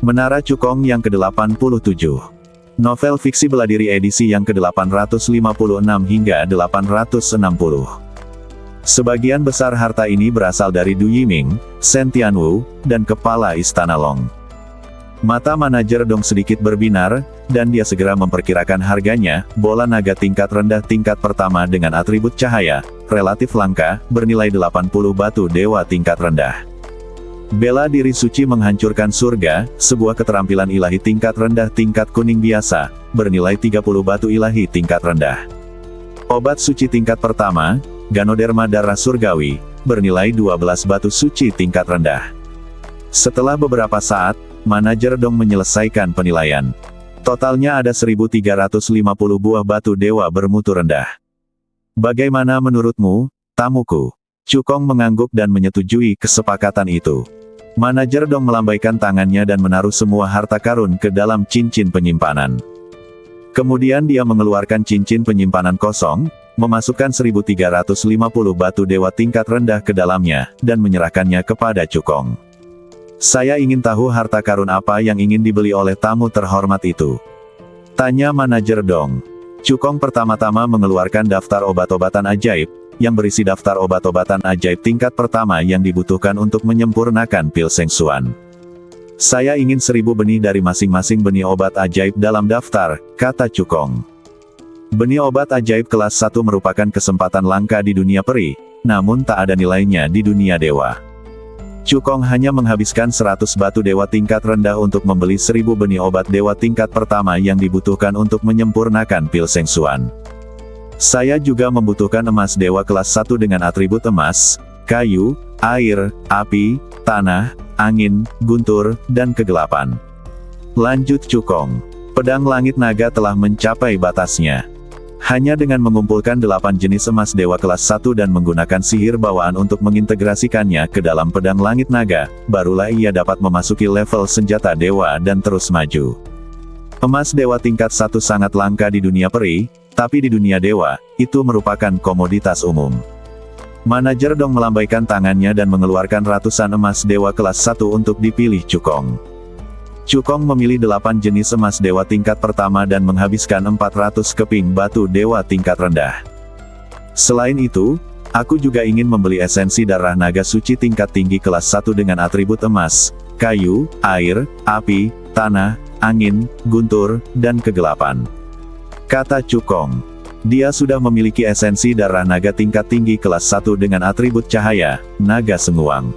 Menara Cukong yang ke-87. Novel fiksi bela diri edisi yang ke-856 hingga 860. Sebagian besar harta ini berasal dari Du Yiming, Shen Tianwu, dan Kepala Istana Long. Mata manajer Dong sedikit berbinar, dan dia segera memperkirakan harganya. Bola naga tingkat rendah tingkat pertama dengan atribut cahaya, relatif langka, bernilai 80 batu dewa tingkat rendah. Bela diri suci menghancurkan surga, sebuah keterampilan ilahi tingkat rendah tingkat kuning biasa, bernilai 30 batu ilahi tingkat rendah. Obat suci tingkat pertama, Ganoderma darah surgawi, bernilai 12 batu suci tingkat rendah. Setelah beberapa saat, manajer Dong menyelesaikan penilaian. Totalnya ada 1350 buah batu dewa bermutu rendah. Bagaimana menurutmu, tamuku? Cukong mengangguk dan menyetujui kesepakatan itu. Manajer Dong melambaikan tangannya dan menaruh semua harta karun ke dalam cincin penyimpanan. Kemudian dia mengeluarkan cincin penyimpanan kosong, memasukkan 1350 batu dewa tingkat rendah ke dalamnya, dan menyerahkannya kepada Cukong. Saya ingin tahu harta karun apa yang ingin dibeli oleh tamu terhormat itu. Tanya manajer Dong. Cukong pertama-tama mengeluarkan daftar obat-obatan ajaib, yang berisi daftar obat-obatan ajaib tingkat pertama yang dibutuhkan untuk menyempurnakan pil Seng Xuan. Saya ingin 1000 benih dari masing-masing benih obat ajaib dalam daftar, kata Cukong. Benih obat ajaib kelas 1 merupakan kesempatan langka di dunia peri, namun tak ada nilainya di dunia dewa. Cukong hanya menghabiskan 100 batu dewa tingkat rendah untuk membeli 1000 benih obat dewa tingkat pertama yang dibutuhkan untuk menyempurnakan pil Seng Xuan. Saya juga membutuhkan emas dewa kelas 1 dengan atribut emas, kayu, air, api, tanah, angin, guntur, dan kegelapan. Lanjut Cukong. Pedang langit naga telah mencapai batasnya. Hanya dengan mengumpulkan 8 jenis emas dewa kelas 1 dan menggunakan sihir bawaan untuk mengintegrasikannya ke dalam pedang langit naga, barulah ia dapat memasuki level senjata dewa dan terus maju. Emas dewa tingkat 1 sangat langka di dunia peri, tapi di dunia dewa, itu merupakan komoditas umum. Manajer Dong melambaikan tangannya dan mengeluarkan ratusan emas dewa kelas 1 untuk dipilih Cukong. Cukong memilih 8 jenis emas dewa tingkat pertama dan menghabiskan 400 keping batu dewa tingkat rendah. Selain itu, aku juga ingin membeli esensi darah naga suci tingkat tinggi kelas 1 dengan atribut emas, kayu, air, api, tanah, angin, guntur, dan kegelapan. Kata Cukong. Dia sudah memiliki esensi darah naga tingkat tinggi kelas 1 dengan atribut cahaya, naga senguang.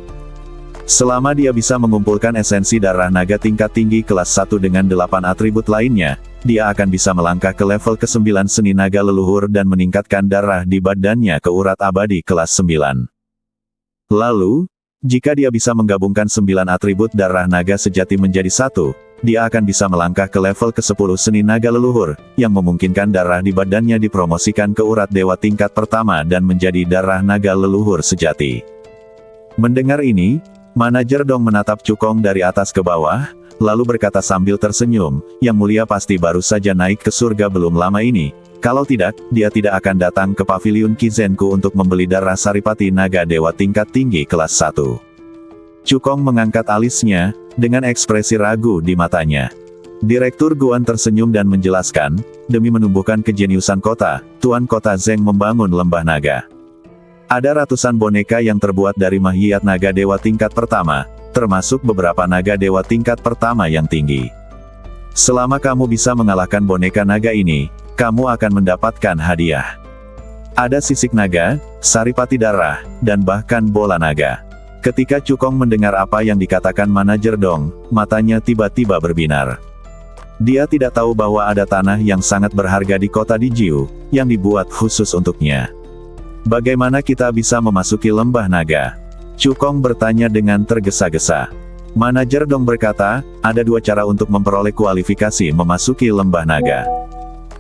Selama dia bisa mengumpulkan esensi darah naga tingkat tinggi kelas 1 dengan 8 atribut lainnya, dia akan bisa melangkah ke level ke-9 seni naga leluhur dan meningkatkan darah di badannya ke urat abadi kelas 9. Lalu, jika dia bisa menggabungkan 9 atribut darah naga sejati menjadi satu, dia akan bisa melangkah ke level ke-10 seni naga leluhur, yang memungkinkan darah di badannya dipromosikan ke urat dewa tingkat pertama dan menjadi darah naga leluhur sejati. Mendengar ini, manajer Dong menatap Cukong dari atas ke bawah, lalu berkata sambil tersenyum, "Yang mulia pasti baru saja naik ke surga belum lama ini. Kalau tidak, dia tidak akan datang ke pavilion Kizenku untuk membeli darah saripati naga dewa tingkat tinggi kelas 1. Cukong mengangkat alisnya, dengan ekspresi ragu di matanya. Direktur Guan tersenyum dan menjelaskan, demi menumbuhkan kejeniusan kota, Tuan Kota Zeng membangun lembah naga. Ada ratusan boneka yang terbuat dari mahiyat naga dewa tingkat pertama, termasuk beberapa naga dewa tingkat pertama yang tinggi. Selama kamu bisa mengalahkan boneka naga ini, kamu akan mendapatkan hadiah. Ada sisik naga, saripati darah, dan bahkan bola naga. Ketika Cukong mendengar apa yang dikatakan manajer Dong, matanya tiba-tiba berbinar. Dia tidak tahu bahwa ada tanah yang sangat berharga di kota Dijiu, yang dibuat khusus untuknya. Bagaimana kita bisa memasuki lembah naga? Cukong bertanya dengan tergesa-gesa. Manajer Dong berkata, ada 2 cara untuk memperoleh kualifikasi memasuki lembah naga.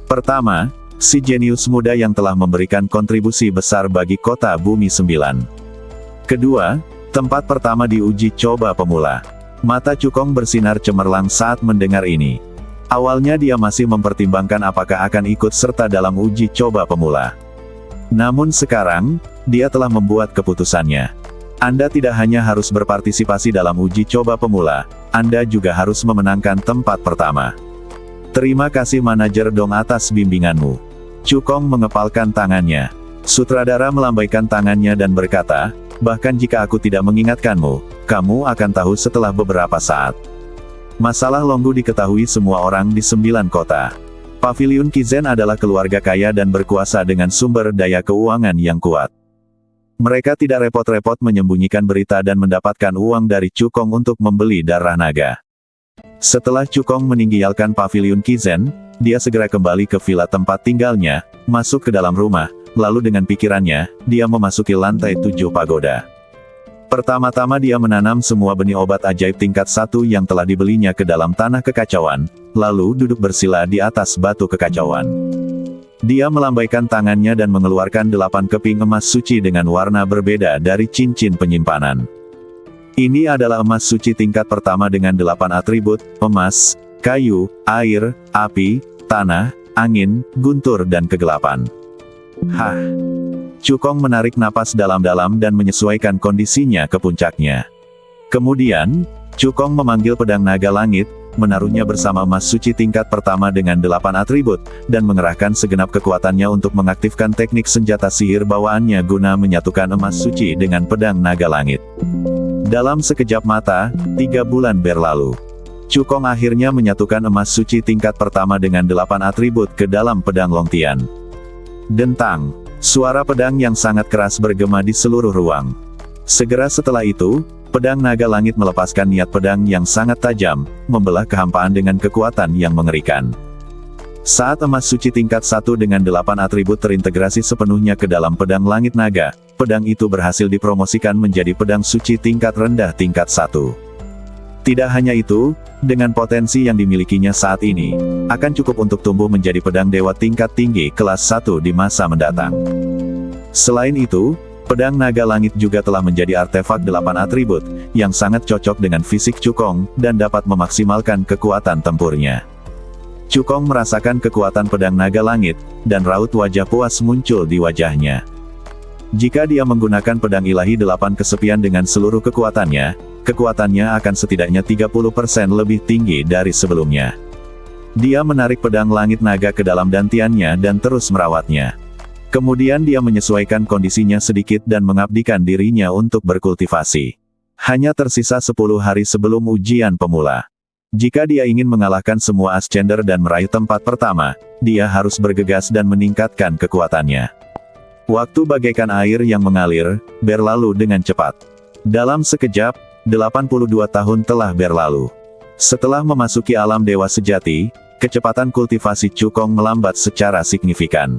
Pertama, si jenius muda yang telah memberikan kontribusi besar bagi kota Bumi 9. Kedua, tempat pertama di uji coba pemula. Mata Cukong bersinar cemerlang saat mendengar ini. Awalnya dia masih mempertimbangkan apakah akan ikut serta dalam uji coba pemula. Namun sekarang, dia telah membuat keputusannya. Anda tidak hanya harus berpartisipasi dalam uji coba pemula, Anda juga harus memenangkan tempat pertama. Terima kasih manajer Dong atas bimbinganmu. Cukong mengepalkan tangannya. Sutradara melambaikan tangannya dan berkata, bahkan jika aku tidak mengingatkanmu, kamu akan tahu setelah beberapa saat. Masalah Longgu diketahui semua orang di 9 kota. Paviliun Kizen adalah keluarga kaya dan berkuasa dengan sumber daya keuangan yang kuat. Mereka tidak repot-repot menyembunyikan berita dan mendapatkan uang dari Cukong untuk membeli darah naga. Setelah Cukong meninggalkan Paviliun Kizen, dia segera kembali ke villa tempat tinggalnya, masuk ke dalam rumah, lalu dengan pikirannya, dia memasuki lantai 7 pagoda. Pertama-tama dia menanam semua benih obat ajaib tingkat 1 yang telah dibelinya ke dalam tanah kekacauan, lalu duduk bersila di atas batu kekacauan. Dia melambaikan tangannya dan mengeluarkan 8 keping emas suci dengan warna berbeda dari cincin penyimpanan. Ini adalah emas suci tingkat pertama dengan 8 atribut, emas, kayu, air, api, tanah, angin, guntur dan kegelapan. Hah! Cukong menarik napas dalam-dalam dan menyesuaikan kondisinya ke puncaknya. Kemudian, Cukong memanggil pedang naga langit, menaruhnya bersama emas suci tingkat pertama dengan 8 atribut, dan mengerahkan segenap kekuatannya untuk mengaktifkan teknik senjata sihir bawaannya guna menyatukan emas suci dengan pedang naga langit. Dalam sekejap mata, 3 bulan berlalu. Cukong akhirnya menyatukan emas suci tingkat pertama dengan 8 atribut ke dalam pedang Longtian. Dentang, suara pedang yang sangat keras bergema di seluruh ruang. Segera setelah itu, pedang naga langit melepaskan niat pedang yang sangat tajam, membelah kehampaan dengan kekuatan yang mengerikan. Saat emas suci tingkat 1 dengan 8 atribut terintegrasi sepenuhnya ke dalam pedang langit naga, pedang itu berhasil dipromosikan menjadi pedang suci tingkat rendah tingkat 1. Tidak hanya itu, dengan potensi yang dimilikinya saat ini, akan cukup untuk tumbuh menjadi pedang dewa tingkat tinggi kelas 1 di masa mendatang. Selain itu, pedang naga langit juga telah menjadi artefak 8 atribut, yang sangat cocok dengan fisik Cukong, dan dapat memaksimalkan kekuatan tempurnya. Cukong merasakan kekuatan pedang naga langit, dan raut wajah puas muncul di wajahnya. Jika dia menggunakan pedang ilahi 8 kesepian dengan seluruh kekuatannya akan setidaknya 30% lebih tinggi dari sebelumnya. Dia menarik pedang langit naga ke dalam dantiannya dan terus merawatnya. Kemudian dia menyesuaikan kondisinya sedikit dan mengabdikan dirinya untuk berkultivasi. Hanya tersisa 10 hari sebelum ujian pemula. Jika dia ingin mengalahkan semua ascender dan meraih tempat pertama, dia harus bergegas dan meningkatkan kekuatannya. Waktu bagaikan air yang mengalir, berlalu dengan cepat. Dalam sekejap, 82 tahun telah berlalu. Setelah memasuki alam dewa sejati, kecepatan kultivasi Cukong melambat secara signifikan.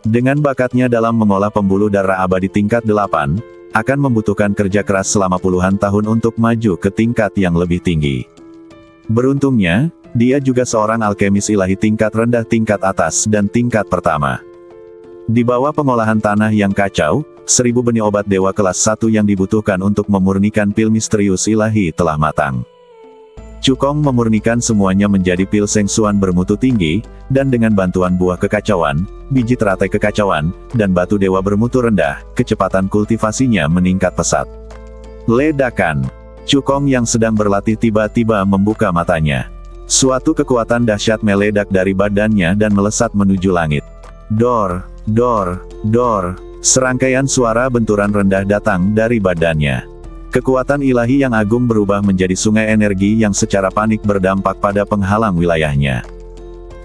Dengan bakatnya dalam mengolah pembuluh darah abadi tingkat 8, akan membutuhkan kerja keras selama puluhan tahun untuk maju ke tingkat yang lebih tinggi. Beruntungnya, dia juga seorang alkemis ilahi tingkat rendah tingkat atas dan tingkat pertama. Di bawah pengolahan tanah yang kacau, 1000 benih obat dewa kelas 1 yang dibutuhkan untuk memurnikan pil misterius ilahi telah matang. Cukong memurnikan semuanya menjadi pil sengsuan bermutu tinggi, dan dengan bantuan buah kekacauan, biji teratai kekacauan, dan batu dewa bermutu rendah, kecepatan kultivasinya meningkat pesat. Ledakan. Cukong yang sedang berlatih tiba-tiba membuka matanya. Suatu kekuatan dahsyat meledak dari badannya dan melesat menuju langit. Dor, dor, dor. Serangkaian suara benturan rendah datang dari badannya. Kekuatan ilahi yang agung berubah menjadi sungai energi yang secara panik berdampak pada penghalang wilayahnya.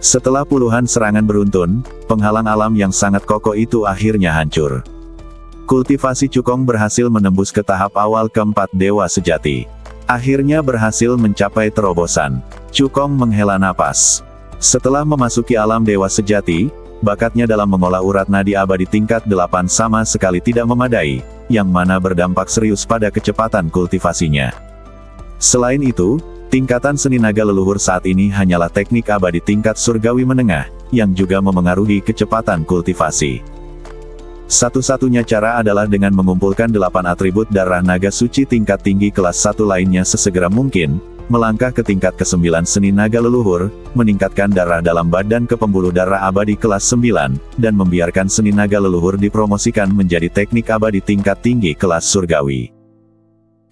Setelah puluhan serangan beruntun, penghalang alam yang sangat kokoh itu akhirnya hancur. Kultivasi Cukong berhasil menembus ke tahap awal keempat dewa sejati. Akhirnya berhasil mencapai terobosan. Cukong menghela napas. Setelah memasuki alam dewa sejati, bakatnya dalam mengolah urat nadi abadi tingkat 8 sama sekali tidak memadai, yang mana berdampak serius pada kecepatan kultivasinya. Selain itu, tingkatan seni naga leluhur saat ini hanyalah teknik abadi tingkat surgawi menengah, yang juga memengaruhi kecepatan kultivasi. Satu-satunya cara adalah dengan mengumpulkan 8 atribut darah naga suci tingkat tinggi kelas 1 lainnya sesegera mungkin, melangkah ke tingkat ke-9 seni naga leluhur, meningkatkan darah dalam badan ke pembuluh darah abadi kelas 9, dan membiarkan seni naga leluhur dipromosikan menjadi teknik abadi tingkat tinggi kelas surgawi.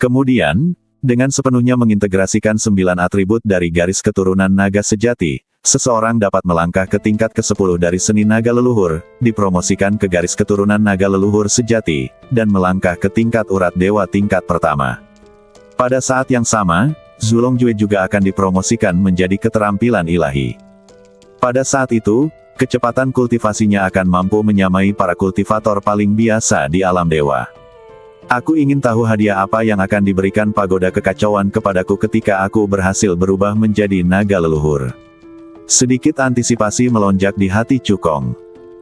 Kemudian, Dengan sepenuhnya mengintegrasikan 9 atribut dari garis keturunan naga sejati, seseorang dapat melangkah ke tingkat ke-10 dari seni naga leluhur, dipromosikan ke garis keturunan naga leluhur sejati, dan melangkah ke tingkat urat dewa tingkat pertama. Pada saat yang sama, Zulongjue juga akan dipromosikan menjadi keterampilan ilahi. Pada saat itu, kecepatan kultivasinya akan mampu menyamai para kultivator paling biasa di alam dewa. Aku ingin tahu hadiah apa yang akan diberikan pagoda kekacauan kepadaku ketika aku berhasil berubah menjadi naga leluhur. Sedikit antisipasi melonjak di hati Cukong.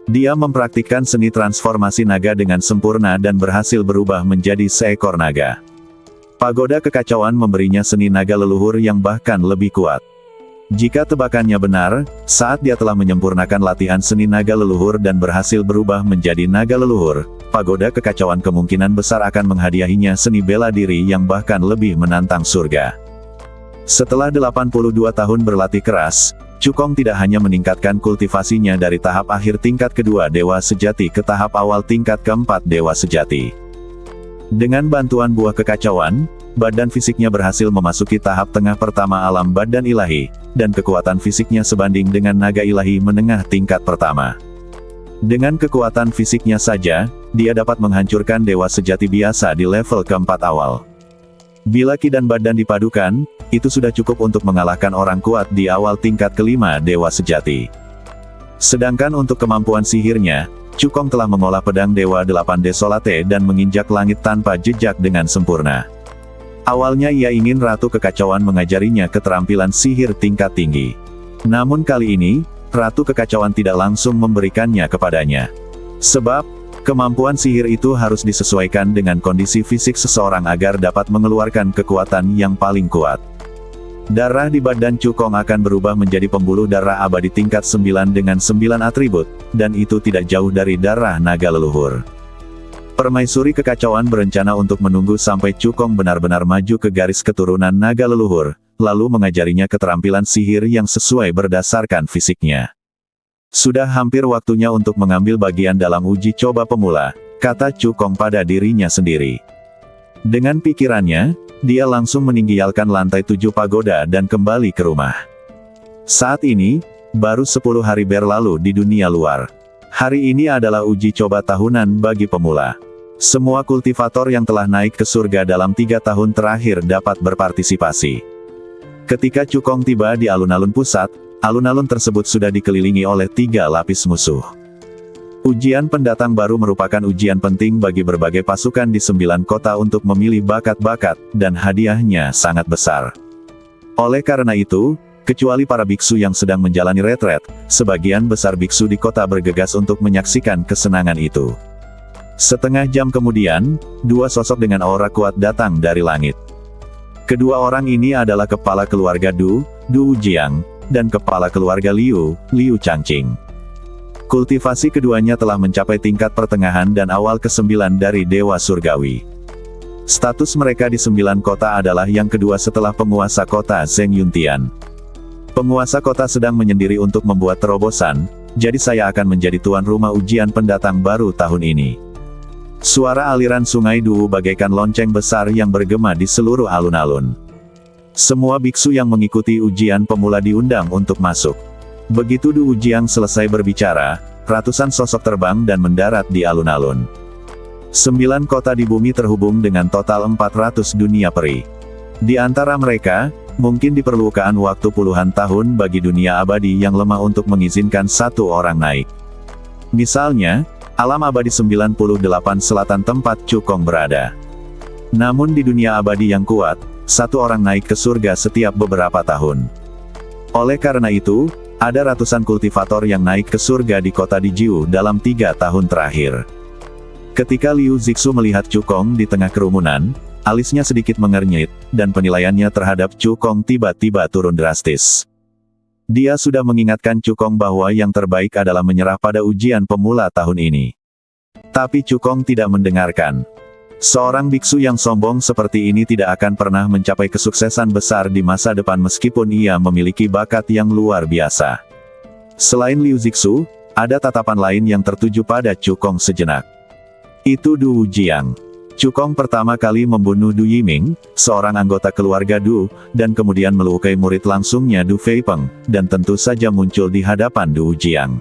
Dia mempraktikkan seni transformasi naga dengan sempurna dan berhasil berubah menjadi seekor naga. Pagoda kekacauan memberinya seni naga leluhur yang bahkan lebih kuat. Jika tebakannya benar, saat dia telah menyempurnakan latihan seni naga leluhur dan berhasil berubah menjadi naga leluhur, pagoda kekacauan kemungkinan besar akan menghadiahinya seni bela diri yang bahkan lebih menantang surga. Setelah 82 tahun berlatih keras, Cukong tidak hanya meningkatkan kultivasinya dari tahap akhir tingkat kedua dewa sejati ke tahap awal tingkat keempat dewa sejati. Dengan bantuan buah kekacauan, badan fisiknya berhasil memasuki tahap tengah pertama alam badan ilahi, dan kekuatan fisiknya sebanding dengan naga ilahi menengah tingkat pertama. Dengan kekuatan fisiknya saja, dia dapat menghancurkan dewa sejati biasa di level keempat awal. Bila ki dan badan dipadukan, itu sudah cukup untuk mengalahkan orang kuat di awal tingkat kelima dewa sejati. Sedangkan untuk kemampuan sihirnya, Cukong telah mengolah pedang Dewa 8 Desolate dan menginjak langit tanpa jejak dengan sempurna. Awalnya ia ingin Ratu Kekacauan mengajarinya keterampilan sihir tingkat tinggi. Namun kali ini, Ratu Kekacauan tidak langsung memberikannya kepadanya. Sebab, kemampuan sihir itu harus disesuaikan dengan kondisi fisik seseorang agar dapat mengeluarkan kekuatan yang paling kuat. Darah di badan Cukong akan berubah menjadi pembuluh darah abadi tingkat 9 dengan 9 atribut, dan itu tidak jauh dari darah naga leluhur. Permaisuri Kekacauan berencana untuk menunggu sampai Cukong benar-benar maju ke garis keturunan naga leluhur, lalu mengajarinya keterampilan sihir yang sesuai berdasarkan fisiknya. Sudah hampir waktunya untuk mengambil bagian dalam uji coba pemula, kata Cukong pada dirinya sendiri. Dengan pikirannya, dia langsung meninggalkan lantai 7 pagoda dan kembali ke rumah. Saat ini, baru 10 hari berlalu di dunia luar. Hari ini adalah uji coba tahunan bagi pemula. Semua kultivator yang telah naik ke surga dalam 3 tahun terakhir dapat berpartisipasi. Ketika Cukong tiba di alun-alun pusat, alun-alun tersebut sudah dikelilingi oleh 3 lapis musuh. Ujian pendatang baru merupakan ujian penting bagi berbagai pasukan di 9 kota untuk memilih bakat-bakat, dan hadiahnya sangat besar. Oleh karena itu, kecuali para biksu yang sedang menjalani retret, sebagian besar biksu di kota bergegas untuk menyaksikan kesenangan itu. Setengah jam kemudian, 2 sosok dengan aura kuat datang dari langit. Kedua orang ini adalah kepala keluarga Du Wujiang, dan kepala keluarga Liu Changqing. Kultivasi keduanya telah mencapai tingkat pertengahan dan awal ke-9 dari Dewa Surgawi. Status mereka di 9 kota adalah yang kedua setelah penguasa kota Zheng Yuntian. Penguasa kota sedang menyendiri untuk membuat terobosan, jadi saya akan menjadi tuan rumah ujian pendatang baru tahun ini. Suara aliran sungai Du bagaikan lonceng besar yang bergema di seluruh alun-alun. Semua biksu yang mengikuti ujian pemula diundang untuk masuk. Begitu Du Wujiang selesai berbicara, ratusan sosok terbang dan mendarat di alun-alun. 9 kota di bumi terhubung dengan total 400 dunia peri. Di antara mereka, mungkin diperlukan waktu puluhan tahun bagi dunia abadi yang lemah untuk mengizinkan satu orang naik. Misalnya, alam abadi 98 selatan tempat Cukong berada. Namun di dunia abadi yang kuat, satu orang naik ke surga setiap beberapa tahun. Oleh karena itu, ada ratusan kultivator yang naik ke surga di kota Dijiu dalam 3 tahun terakhir. Ketika Liu Zixu melihat Cukong di tengah kerumunan, alisnya sedikit mengernyit, dan penilaiannya terhadap Cukong tiba-tiba turun drastis. Dia sudah mengingatkan Cukong bahwa yang terbaik adalah menyerah pada ujian pemula tahun ini. Tapi Cukong tidak mendengarkan. Seorang biksu yang sombong seperti ini tidak akan pernah mencapai kesuksesan besar di masa depan meskipun ia memiliki bakat yang luar biasa. Selain Liu Zixu, ada tatapan lain yang tertuju pada Cukong sejenak. Itu Du Wujiang. Cukong pertama kali membunuh Du Yiming, seorang anggota keluarga Du, dan kemudian melukai murid langsungnya Du Feipeng, dan tentu saja muncul di hadapan Du Wujiang.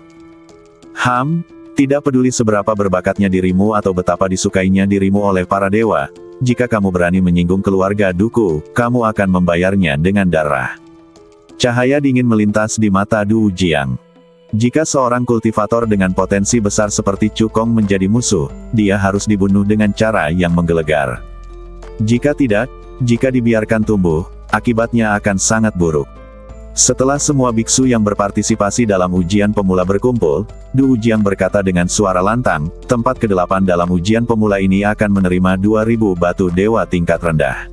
Tidak peduli seberapa berbakatnya dirimu atau betapa disukainya dirimu oleh para dewa, jika kamu berani menyinggung keluarga Duku, kamu akan membayarnya dengan darah. Cahaya dingin melintas di mata Du Wujiang. Jika seorang kultivator dengan potensi besar seperti Cukong menjadi musuh, dia harus dibunuh dengan cara yang menggelegar. Jika tidak, jika dibiarkan tumbuh, akibatnya akan sangat buruk. Setelah semua biksu yang berpartisipasi dalam ujian pemula berkumpul, Du Wujiang berkata dengan suara lantang, tempat ke-8 dalam ujian pemula ini akan menerima 2000 batu dewa tingkat rendah.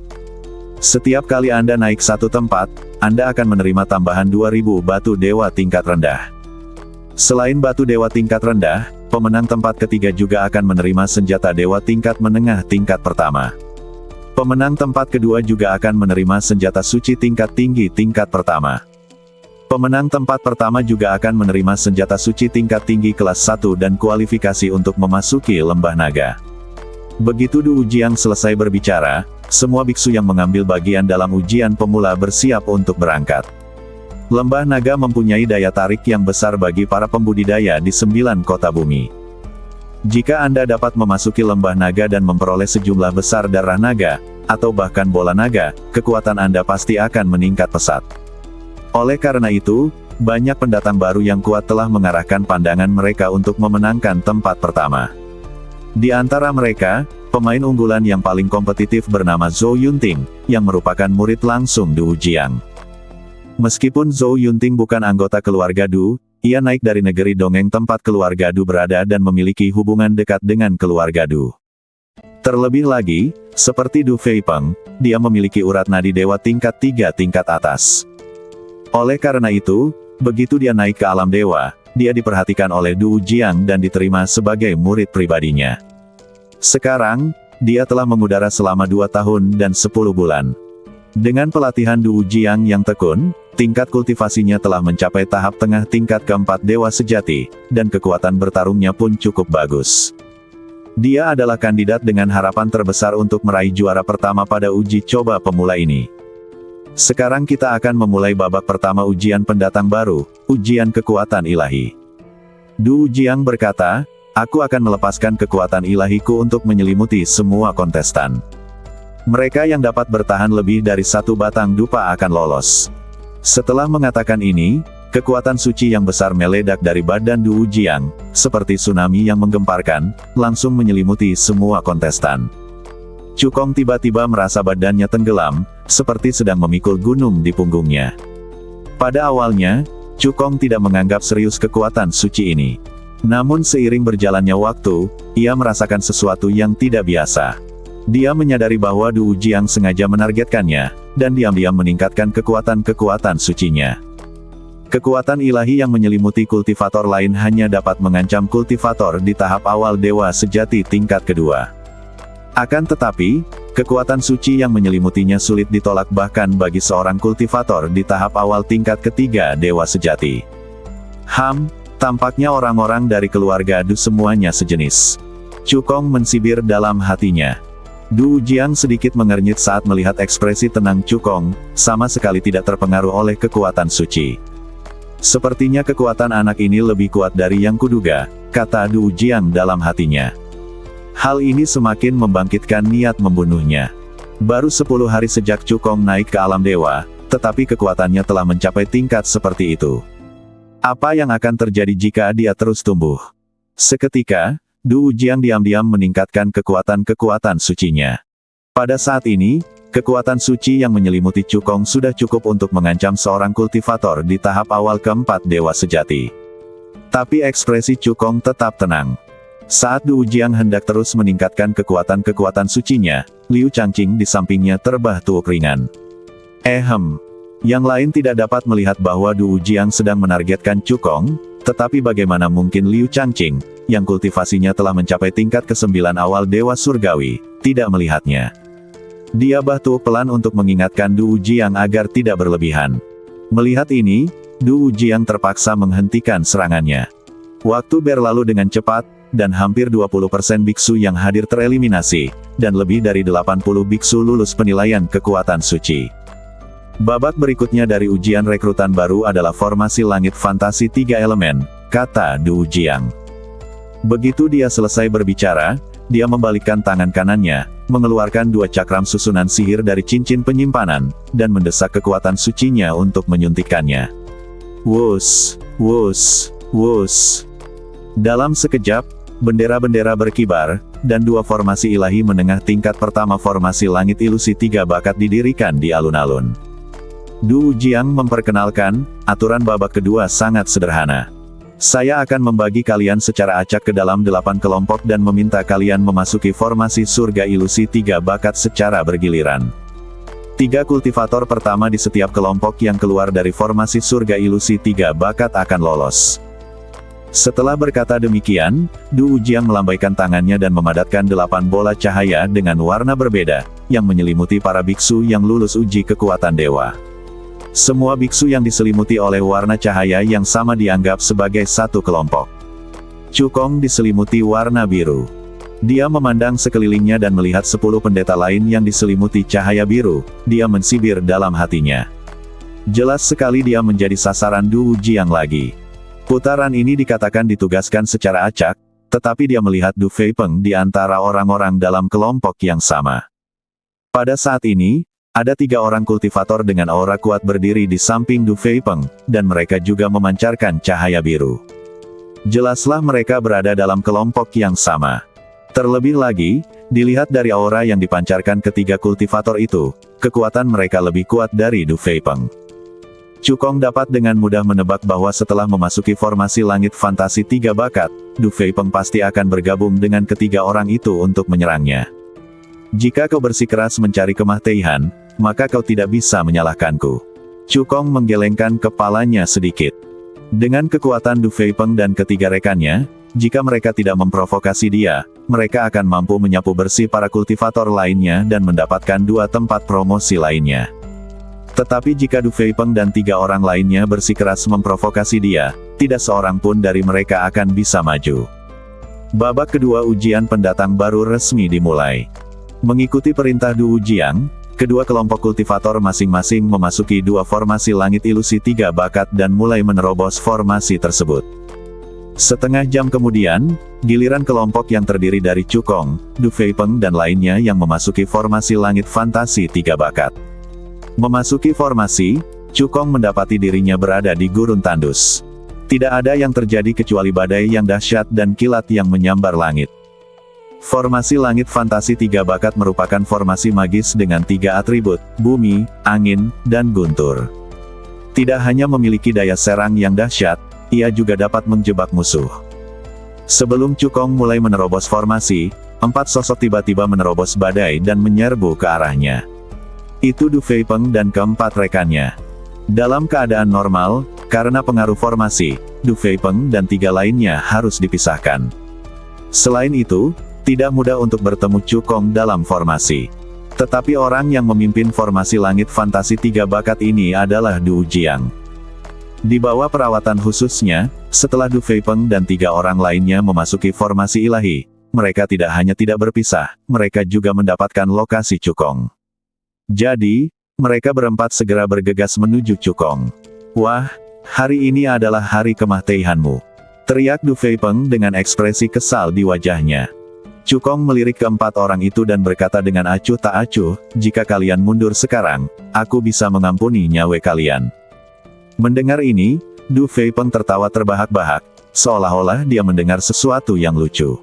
Setiap kali Anda naik satu tempat, Anda akan menerima tambahan 2000 batu dewa tingkat rendah. Selain batu dewa tingkat rendah, pemenang tempat ketiga juga akan menerima senjata dewa tingkat menengah tingkat pertama. Pemenang tempat kedua juga akan menerima senjata suci tingkat tinggi tingkat pertama. Pemenang tempat pertama juga akan menerima senjata suci tingkat tinggi kelas 1 dan kualifikasi untuk memasuki lembah naga. Begitu Du Wujiang selesai berbicara, semua biksu yang mengambil bagian dalam ujian pemula bersiap untuk berangkat. Lembah naga mempunyai daya tarik yang besar bagi para pembudidaya di 9 kota bumi. Jika Anda dapat memasuki lembah naga dan memperoleh sejumlah besar darah naga, atau bahkan bola naga, kekuatan Anda pasti akan meningkat pesat. Oleh karena itu, banyak pendatang baru yang kuat telah mengarahkan pandangan mereka untuk memenangkan tempat pertama. Di antara mereka, pemain unggulan yang paling kompetitif bernama Zhou Yunting, yang merupakan murid langsung Du Wujiang. Meskipun Zhou Yunting bukan anggota keluarga Du, ia naik dari negeri dongeng tempat keluarga Du berada dan memiliki hubungan dekat dengan keluarga Du. Terlebih lagi, seperti Du Feipeng, dia memiliki urat nadi dewa tingkat 3 tingkat atas. Oleh karena itu, begitu dia naik ke alam dewa, dia diperhatikan oleh Du Wujiang dan diterima sebagai murid pribadinya. Sekarang, dia telah mengudara selama 2 tahun dan 10 bulan. Dengan pelatihan Du Wujiang yang tekun, tingkat kultivasinya telah mencapai tahap tengah tingkat keempat dewa sejati, dan kekuatan bertarungnya pun cukup bagus. Dia adalah kandidat dengan harapan terbesar untuk meraih juara pertama pada uji coba pemula ini. Sekarang kita akan memulai babak pertama ujian pendatang baru, ujian kekuatan ilahi. Du Wujiang berkata, aku akan melepaskan kekuatan ilahiku untuk menyelimuti semua kontestan. Mereka yang dapat bertahan lebih dari 1 batang dupa akan lolos. Setelah mengatakan ini, kekuatan suci yang besar meledak dari badan Du Wujiang, seperti tsunami yang menggemparkan, langsung menyelimuti semua kontestan. Cukong tiba-tiba merasa badannya tenggelam, seperti sedang memikul gunung di punggungnya. Pada awalnya, Cukong tidak menganggap serius kekuatan suci ini. Namun seiring berjalannya waktu, ia merasakan sesuatu yang tidak biasa. Dia menyadari bahwa Du Wujiang sengaja menargetkannya, dan diam-diam meningkatkan kekuatan-kekuatan sucinya. Kekuatan ilahi yang menyelimuti kultivator lain hanya dapat mengancam kultivator di tahap awal dewa sejati tingkat kedua. Akan tetapi, kekuatan suci yang menyelimutinya sulit ditolak bahkan bagi seorang kultivator di tahap awal tingkat ketiga dewa sejati. Tampaknya orang-orang dari keluarga Du semuanya sejenis. Cukong mensibir dalam hatinya. Du Wujiang sedikit mengernyit saat melihat ekspresi tenang Cukong, sama sekali tidak terpengaruh oleh kekuatan suci. Sepertinya kekuatan anak ini lebih kuat dari yang kuduga, kata Du Wujiang dalam hatinya. Hal ini semakin membangkitkan niat membunuhnya. Baru 10 hari sejak Cukong naik ke alam dewa, tetapi kekuatannya telah mencapai tingkat seperti itu. Apa yang akan terjadi jika dia terus tumbuh? Seketika, Du Wujiang diam-diam meningkatkan kekuatan-kekuatan sucinya. Pada saat ini, kekuatan suci yang menyelimuti Cukong sudah cukup untuk mengancam seorang kultivator di tahap awal keempat dewa sejati. Tapi ekspresi Cukong tetap tenang. Saat Du Wujiang hendak terus meningkatkan kekuatan-kekuatan sucinya, Liu Changqing di sampingnya terbah-tuuk ringan. Yang lain tidak dapat melihat bahwa Du Wujiang sedang menargetkan Cukong, tetapi bagaimana mungkin Liu Changqing, yang kultivasinya telah mencapai tingkat ke-9 awal dewa surgawi, tidak melihatnya. Dia batu pelan untuk mengingatkan Du Wujiang agar tidak berlebihan. Melihat ini, Du Wujiang terpaksa menghentikan serangannya. Waktu berlalu dengan cepat, dan hampir 20% biksu yang hadir tereliminasi, dan lebih dari 80 biksu lulus penilaian kekuatan suci. Babak berikutnya dari ujian rekrutan baru adalah formasi langit fantasi 3 elemen, kata Du Jiang. Begitu dia selesai berbicara, dia membalikkan tangan kanannya, mengeluarkan 2 cakram susunan sihir dari cincin penyimpanan, dan mendesak kekuatan sucinya untuk menyuntikkannya. Wus, wus, wus. Dalam sekejap, bendera-bendera berkibar, dan 2 formasi ilahi menengah tingkat pertama formasi langit ilusi 3 bakat didirikan di alun-alun. Du Jiang memperkenalkan, aturan babak kedua sangat sederhana. Saya akan membagi kalian secara acak ke dalam 8 kelompok dan meminta kalian memasuki formasi surga ilusi 3 bakat secara bergiliran. 3 kultivator pertama di setiap kelompok yang keluar dari formasi surga ilusi 3 bakat akan lolos. Setelah berkata demikian, Du Jiang melambaikan tangannya dan memadatkan 8 bola cahaya dengan warna berbeda, yang menyelimuti para biksu yang lulus uji kekuatan dewa. Semua biksu yang diselimuti oleh warna cahaya yang sama dianggap sebagai satu kelompok. Cukong diselimuti warna biru. Dia memandang sekelilingnya dan melihat 10 pendeta lain yang diselimuti cahaya biru. Dia mensibir dalam hatinya. Jelas sekali dia menjadi sasaran Du Jiang lagi. Putaran ini dikatakan ditugaskan secara acak, tetapi dia melihat Du Feipeng di antara orang-orang dalam kelompok yang sama. Pada saat ini, ada 3 orang kultivator dengan aura kuat berdiri di samping Du Feipeng, dan mereka juga memancarkan cahaya biru. Jelaslah mereka berada dalam kelompok yang sama. Terlebih lagi, dilihat dari aura yang dipancarkan ketiga kultivator itu, kekuatan mereka lebih kuat dari Du Feipeng. Cukong dapat dengan mudah menebak bahwa setelah memasuki formasi langit fantasi 3 bakat, Du Feipeng pasti akan bergabung dengan ketiga orang itu untuk menyerangnya. Jika kau bersikeras mencari Kemah Teihan, maka kau tidak bisa menyalahkanku. Cukong menggelengkan kepalanya sedikit. Dengan kekuatan Du Feipeng dan ketiga rekannya, jika mereka tidak memprovokasi dia, mereka akan mampu menyapu bersih para kultivator lainnya dan mendapatkan 2 tempat promosi lainnya. Tetapi jika Du Feipeng dan 3 orang lainnya bersikeras memprovokasi dia, tidak seorang pun dari mereka akan bisa maju. Babak kedua ujian pendatang baru resmi dimulai. Mengikuti perintah Du Jiang, kedua kelompok kultivator masing-masing memasuki 2 formasi langit ilusi 3 bakat dan mulai menerobos formasi tersebut. Setengah jam kemudian, giliran kelompok yang terdiri dari Cukong, Du Feipeng dan lainnya yang memasuki formasi langit fantasi 3 bakat. Memasuki formasi, Cukong mendapati dirinya berada di gurun tandus. Tidak ada yang terjadi kecuali badai yang dahsyat dan kilat yang menyambar langit. Formasi langit fantasi 3 bakat merupakan formasi magis dengan 3 atribut, bumi, angin, dan guntur. Tidak hanya memiliki daya serang yang dahsyat, ia juga dapat menjebak musuh. Sebelum Cukong mulai menerobos formasi, 4 sosok tiba-tiba menerobos badai dan menyerbu ke arahnya. Itu Du Feipeng dan keempat rekannya. Dalam keadaan normal, karena pengaruh formasi, Du Feipeng dan 3 lainnya harus dipisahkan. Selain itu, tidak mudah untuk bertemu Cukong dalam formasi. Tetapi orang yang memimpin formasi langit fantasi 3 bakat ini adalah Du Jiang. Di bawah perawatan khususnya, setelah Du Feipeng dan 3 orang lainnya memasuki formasi ilahi, mereka tidak hanya tidak berpisah, mereka juga mendapatkan lokasi Cukong. Jadi, mereka berempat segera bergegas menuju Cukong. Wah, hari ini adalah hari Kemah Teihanmu, teriak Du Feipeng dengan ekspresi kesal di wajahnya. Cukong melirik keempat orang itu dan berkata dengan acuh tak acuh, jika kalian mundur sekarang, aku bisa mengampuni nyawa kalian. Mendengar ini, Du Feipeng tertawa terbahak-bahak, seolah-olah dia mendengar sesuatu yang lucu.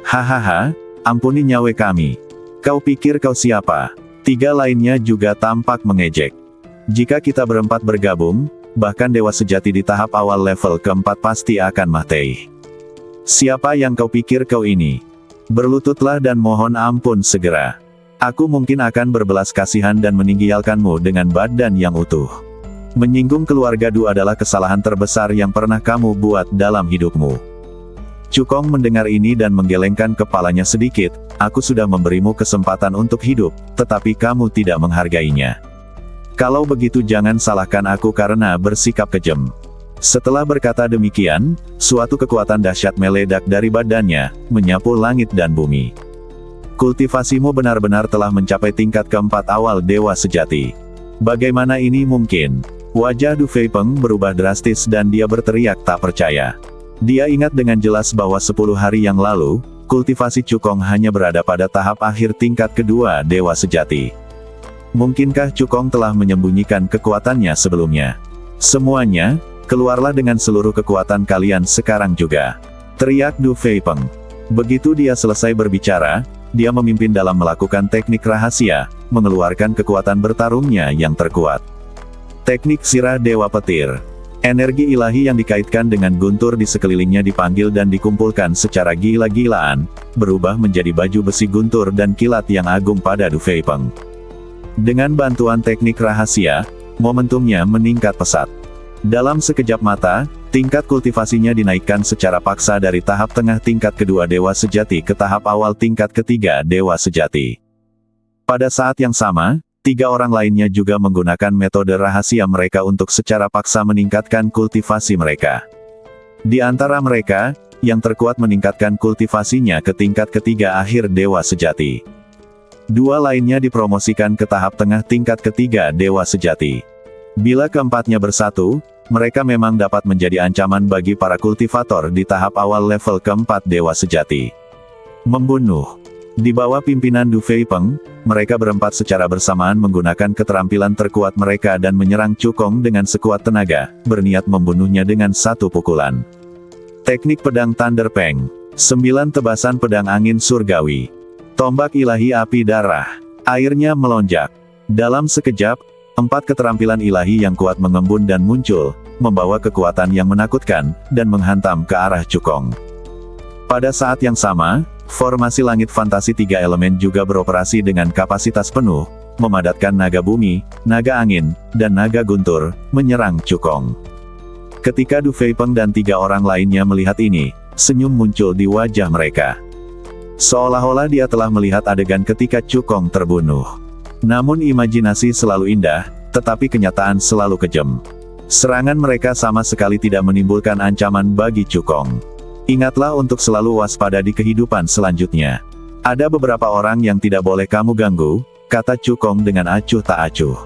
Hahaha, ampuni nyawa kami. Kau pikir kau siapa? 3 lainnya juga tampak mengejek. Jika kita berempat bergabung, bahkan dewa sejati di tahap awal level keempat pasti akan mati. Siapa yang kau pikir kau ini? Berlututlah dan mohon ampun segera. Aku mungkin akan berbelas kasihan dan meninggalkanmu dengan badan yang utuh. Menyinggung keluarga Du adalah kesalahan terbesar yang pernah kamu buat dalam hidupmu. Cukong mendengar ini dan menggelengkan kepalanya sedikit. Aku sudah memberimu kesempatan untuk hidup, tetapi kamu tidak menghargainya. Kalau begitu jangan salahkan aku karena bersikap kejam. Setelah berkata demikian, suatu kekuatan dahsyat meledak dari badannya, menyapu langit dan bumi. Kultivasimu benar-benar telah mencapai tingkat keempat awal dewa sejati. Bagaimana ini mungkin? Wajah Du Feipeng berubah drastis dan dia berteriak tak percaya. Dia ingat dengan jelas bahwa 10 hari yang lalu, kultivasi Cukong hanya berada pada tahap akhir tingkat kedua dewa sejati. Mungkinkah Cukong telah menyembunyikan kekuatannya sebelumnya? Semuanya, keluarlah dengan seluruh kekuatan kalian sekarang juga. Teriak Du Feipeng. Begitu dia selesai berbicara, dia memimpin dalam melakukan teknik rahasia, mengeluarkan kekuatan bertarungnya yang terkuat. Teknik sirah Dewa Petir. Energi ilahi yang dikaitkan dengan guntur di sekelilingnya dipanggil dan dikumpulkan secara gila-gilaan, berubah menjadi baju besi guntur dan kilat yang agung pada Du Feipeng. Dengan bantuan teknik rahasia, momentumnya meningkat pesat. Dalam sekejap mata, tingkat kultivasinya dinaikkan secara paksa dari tahap tengah tingkat kedua dewa sejati ke tahap awal tingkat ketiga dewa sejati. Pada saat yang sama, 3 orang lainnya juga menggunakan metode rahasia mereka untuk secara paksa meningkatkan kultivasi mereka. Di antara mereka, yang terkuat meningkatkan kultivasinya ke tingkat ketiga akhir dewa sejati. 2 lainnya dipromosikan ke tahap tengah tingkat ketiga dewa sejati. Bila keempatnya bersatu, mereka memang dapat menjadi ancaman bagi para kultivator di tahap awal level keempat dewa sejati. Membunuh. Di bawah pimpinan Du Feipeng, mereka berempat secara bersamaan menggunakan keterampilan terkuat mereka dan menyerang Cukong dengan sekuat tenaga, berniat membunuhnya dengan satu pukulan. Teknik pedang Thunder Peng. 9 tebasan pedang angin surgawi. Tombak ilahi api darah. Airnya melonjak. Dalam sekejap, 4 keterampilan ilahi yang kuat mengembun dan muncul, membawa kekuatan yang menakutkan, dan menghantam ke arah Cukong. Pada saat yang sama, formasi langit fantasi 3 elemen juga beroperasi dengan kapasitas penuh, memadatkan naga bumi, naga angin, dan naga guntur, menyerang Cukong. Ketika Du Feipeng dan 3 orang lainnya melihat ini, senyum muncul di wajah mereka. Seolah-olah dia telah melihat adegan ketika Cukong terbunuh. Namun imajinasi selalu indah, tetapi kenyataan selalu kejam. Serangan mereka sama sekali tidak menimbulkan ancaman bagi Cukong. Ingatlah untuk selalu waspada di kehidupan selanjutnya. Ada beberapa orang yang tidak boleh kamu ganggu, kata Cukong dengan acuh tak acuh.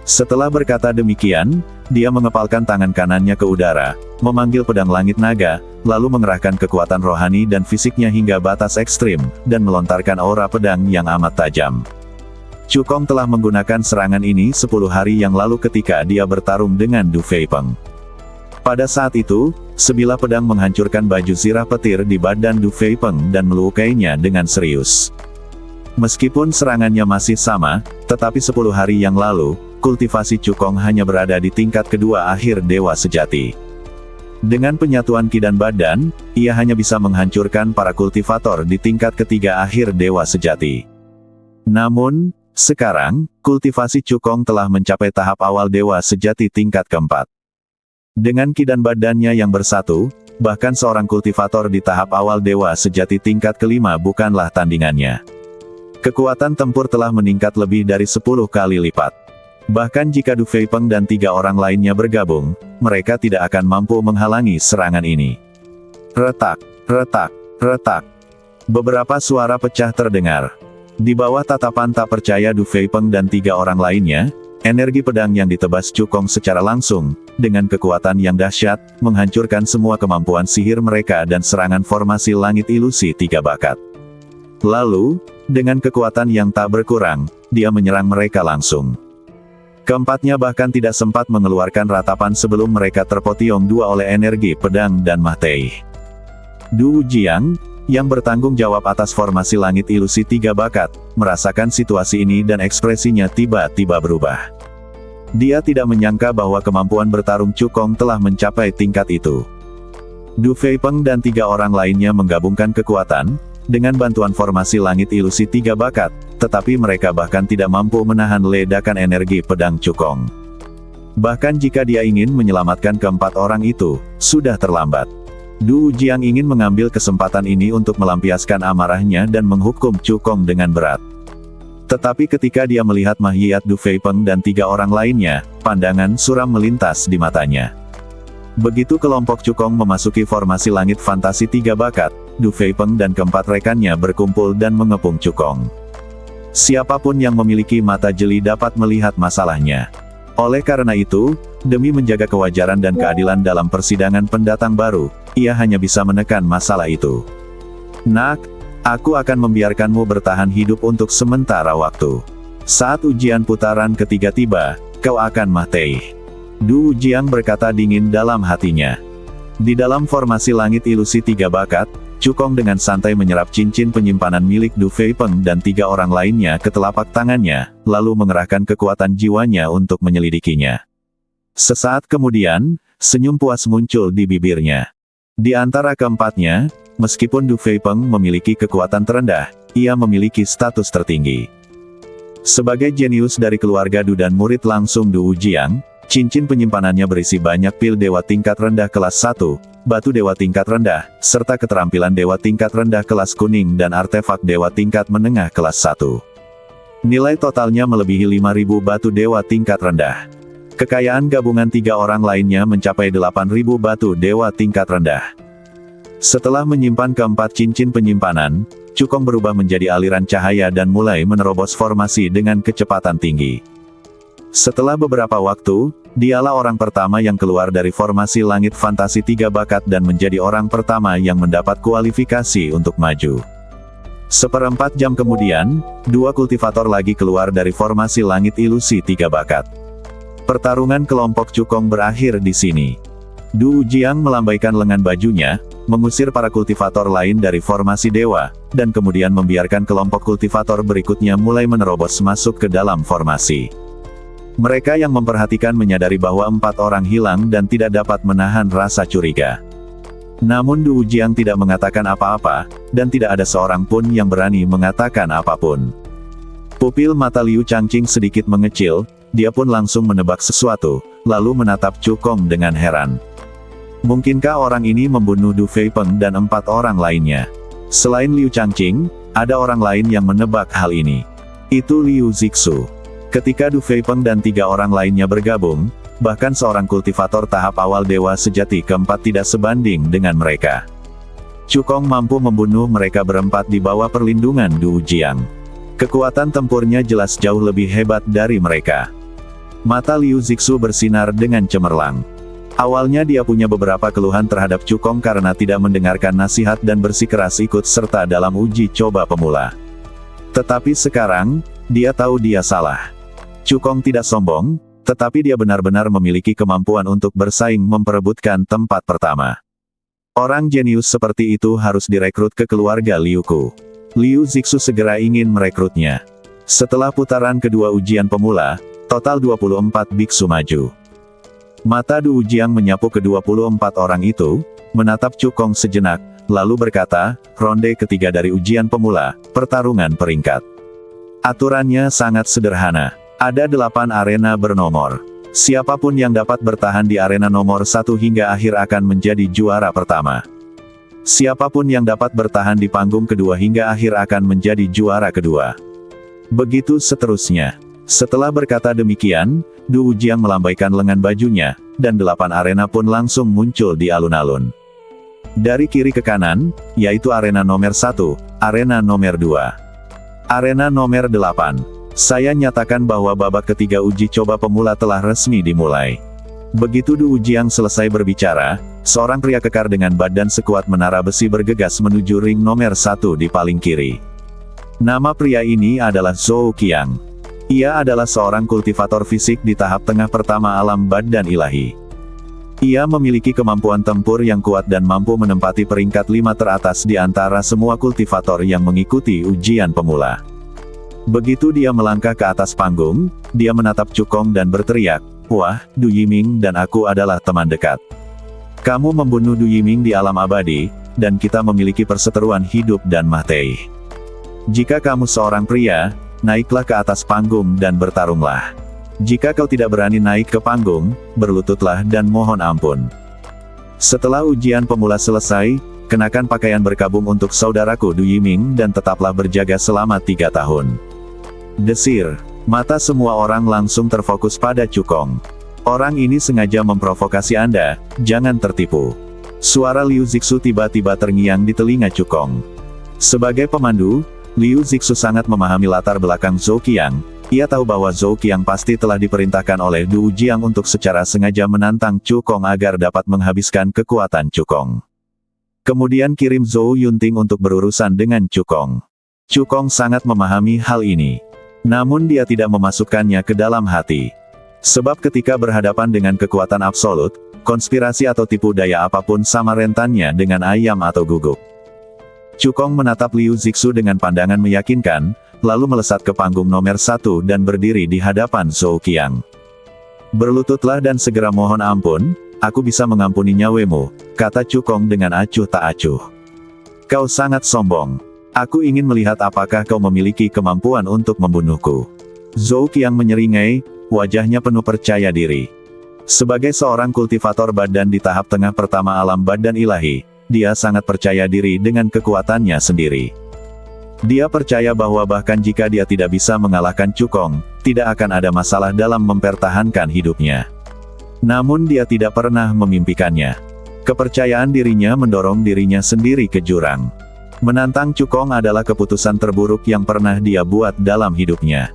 Setelah berkata demikian, dia mengepalkan tangan kanannya ke udara, memanggil pedang langit naga, lalu mengerahkan kekuatan rohani dan fisiknya hingga batas ekstrim, dan melontarkan aura pedang yang amat tajam. Cukong telah menggunakan serangan ini 10 hari yang lalu ketika dia bertarung dengan Du Feipeng. Pada saat itu, sebilah pedang menghancurkan baju zirah petir di badan Du Feipeng dan melukainya dengan serius. Meskipun serangannya masih sama, tetapi 10 hari yang lalu, kultivasi Cukong hanya berada di tingkat kedua akhir dewa sejati. Dengan penyatuan ki dan badan, ia hanya bisa menghancurkan para kultivator di tingkat ketiga akhir dewa sejati. Namun, sekarang, kultivasi Cukong telah mencapai tahap awal dewa sejati tingkat keempat. Dengan ki dan badannya yang bersatu, bahkan seorang kultivator di tahap awal dewa sejati tingkat kelima bukanlah tandingannya. Kekuatan tempur telah meningkat lebih dari 10 kali lipat. Bahkan jika Du Feipeng dan 3 orang lainnya bergabung, mereka tidak akan mampu menghalangi serangan ini. Retak, retak, retak. Beberapa suara pecah terdengar. Di bawah tatapan tak percaya Du Feipeng dan 3 orang lainnya, energi pedang yang ditebas Cukong secara langsung, dengan kekuatan yang dahsyat, menghancurkan semua kemampuan sihir mereka dan serangan formasi langit ilusi 3 bakat. Lalu, dengan kekuatan yang tak berkurang, dia menyerang mereka langsung. Keempatnya bahkan tidak sempat mengeluarkan ratapan sebelum mereka terpotiong 2 oleh energi pedang dan Mahtei. Du Jiang, yang bertanggung jawab atas formasi langit ilusi 3 bakat, merasakan situasi ini dan ekspresinya tiba-tiba berubah. Dia tidak menyangka bahwa kemampuan bertarung Cukong telah mencapai tingkat itu. Du Feipeng dan 3 orang lainnya menggabungkan kekuatan, dengan bantuan formasi langit ilusi 3 bakat, tetapi mereka bahkan tidak mampu menahan ledakan energi pedang Cukong. Bahkan jika dia ingin menyelamatkan keempat orang itu, sudah terlambat. Du Jiang ingin mengambil kesempatan ini untuk melampiaskan amarahnya dan menghukum Cukong dengan berat. Tetapi ketika dia melihat mahiyat Du Feipeng dan 3 orang lainnya, pandangan suram melintas di matanya. Begitu kelompok Cukong memasuki formasi langit fantasi 3 bakat, Du Feipeng dan keempat rekannya berkumpul dan mengepung Cukong. Siapapun yang memiliki mata jeli dapat melihat masalahnya. Oleh karena itu, demi menjaga kewajaran dan keadilan dalam persidangan pendatang baru, ia hanya bisa menekan masalah itu. Nak, aku akan membiarkanmu bertahan hidup untuk sementara waktu. Saat ujian putaran ketiga tiba, kau akan mati. Du Jiang berkata dingin dalam hatinya. Di dalam formasi langit ilusi 3 bakat, Cukong dengan santai menyerap cincin penyimpanan milik Du Feipeng dan 3 orang lainnya ke telapak tangannya, lalu mengerahkan kekuatan jiwanya untuk menyelidikinya. Sesaat kemudian, senyum puas muncul di bibirnya. Di antara keempatnya, meskipun Du Feipeng memiliki kekuatan terendah, ia memiliki status tertinggi. Sebagai jenius dari keluarga Du dan murid langsung Du Jiang, cincin penyimpanannya berisi banyak pil dewa tingkat rendah kelas 1, batu dewa tingkat rendah, serta keterampilan dewa tingkat rendah kelas kuning dan artefak dewa tingkat menengah kelas 1. Nilai totalnya melebihi 5.000 batu dewa tingkat rendah. Kekayaan gabungan 3 orang lainnya mencapai 8.000 batu dewa tingkat rendah. Setelah menyimpan keempat cincin penyimpanan, Cukong berubah menjadi aliran cahaya dan mulai menerobos formasi dengan kecepatan tinggi. Setelah beberapa waktu, dialah orang pertama yang keluar dari formasi langit fantasi 3 bakat dan menjadi orang pertama yang mendapat kualifikasi untuk maju. Seperempat jam kemudian, 2 kultivator lagi keluar dari formasi langit ilusi 3 bakat. Pertarungan kelompok Cukong berakhir di sini. Du Jiang melambaikan lengan bajunya, mengusir para kultivator lain dari formasi dewa, dan kemudian membiarkan kelompok kultivator berikutnya mulai menerobos masuk ke dalam formasi. Mereka yang memperhatikan menyadari bahwa 4 orang hilang dan tidak dapat menahan rasa curiga. Namun Du Jiang tidak mengatakan apa-apa, dan tidak ada seorang pun yang berani mengatakan apapun. Pupil mata Liu Changqing sedikit mengecil, dia pun langsung menebak sesuatu, lalu menatap Cukong dengan heran. Mungkinkah orang ini membunuh Du Feipeng dan 4 orang lainnya? Selain Liu Changqing, ada orang lain yang menebak hal ini. Itu Liu Zixu. Ketika Du Feipeng dan 3 orang lainnya bergabung, bahkan seorang kultivator tahap awal dewa sejati keempat tidak sebanding dengan mereka. Cukong mampu membunuh mereka berempat di bawah perlindungan Du Jiang. Kekuatan tempurnya jelas jauh lebih hebat dari mereka. Mata Liu Zixu bersinar dengan cemerlang. Awalnya dia punya beberapa keluhan terhadap Cukong karena tidak mendengarkan nasihat dan bersikeras ikut serta dalam uji coba pemula. Tetapi sekarang, dia tahu dia salah. Cukong tidak sombong, tetapi dia benar-benar memiliki kemampuan untuk bersaing memperebutkan tempat pertama. Orang jenius seperti itu harus direkrut ke keluarga Liu Ku. Liu Zixu segera ingin merekrutnya. Setelah putaran kedua ujian pemula, total 24 biksu maju. Mata Du Jiang menyapu ke-24 orang itu, menatap Cukong sejenak, lalu berkata, ronde ketiga dari ujian pemula, pertarungan peringkat. Aturannya sangat sederhana. Ada 8 arena bernomor. Siapapun yang dapat bertahan di arena nomor 1 hingga akhir akan menjadi juara pertama. Siapapun yang dapat bertahan di panggung kedua hingga akhir akan menjadi juara kedua. Begitu seterusnya. Setelah berkata demikian, Du Jiang melambaikan lengan bajunya, dan 8 arena pun langsung muncul di alun-alun. Dari kiri ke kanan, yaitu arena nomor 1, arena nomor 2. Arena nomor 8. Saya nyatakan bahwa babak ketiga uji coba pemula telah resmi dimulai. Begitu Du Jiang selesai berbicara, seorang pria kekar dengan badan sekuat menara besi bergegas menuju ring nomor 1 di paling kiri. Nama pria ini adalah Zhou Qiang. Ia adalah seorang kultivator fisik di tahap tengah pertama alam badan ilahi. Ia memiliki kemampuan tempur yang kuat dan mampu menempati peringkat 5 teratas di antara semua kultivator yang mengikuti ujian pemula. Begitu dia melangkah ke atas panggung, dia menatap Cukong dan berteriak, "Wah, Du Yiming dan aku adalah teman dekat. Kamu membunuh Du Yiming di alam abadi, dan kita memiliki perseteruan hidup dan mati. Jika kamu seorang pria, naiklah ke atas panggung dan bertarunglah. Jika kau tidak berani naik ke panggung, berlututlah dan mohon ampun." Setelah ujian pemula selesai, kenakan pakaian berkabung untuk saudaraku Du Yiming dan tetaplah berjaga selama 3 tahun. Desir. Mata semua orang langsung terfokus pada Cukong. Orang ini sengaja memprovokasi Anda, jangan tertipu. Suara Liu Zixu tiba-tiba terngiang di telinga Cukong. Sebagai pemandu, Liu Zixu sangat memahami latar belakang Zhou Qiang. Ia tahu bahwa Zhou Qiang pasti telah diperintahkan oleh Du Jiang untuk secara sengaja menantang Cukong agar dapat menghabiskan kekuatan Cukong. Kemudian kirim Zhou Yunting untuk berurusan dengan Cukong. Cukong sangat memahami hal ini. Namun dia tidak memasukkannya ke dalam hati. Sebab ketika berhadapan dengan kekuatan absolut, konspirasi atau tipu daya apapun sama rentannya dengan ayam atau guguk. Cukong menatap Liu Zixu dengan pandangan meyakinkan, lalu melesat ke panggung nomor 1 dan berdiri di hadapan Zhou Qiang. "Berlututlah dan segera mohon ampun, aku bisa mengampuni nyawemu," kata Cukong dengan acuh tak acuh. "Kau sangat sombong. Aku ingin melihat apakah kau memiliki kemampuan untuk membunuhku." Zhou Qiang menyeringai, wajahnya penuh percaya diri. Sebagai seorang kultivator badan di tahap tengah pertama alam badan ilahi, dia sangat percaya diri dengan kekuatannya sendiri. Dia percaya bahwa bahkan jika dia tidak bisa mengalahkan Cukong, tidak akan ada masalah dalam mempertahankan hidupnya. Namun dia tidak pernah memimpikannya. Kepercayaan dirinya mendorong dirinya sendiri ke jurang. Menantang Cukong adalah keputusan terburuk yang pernah dia buat dalam hidupnya.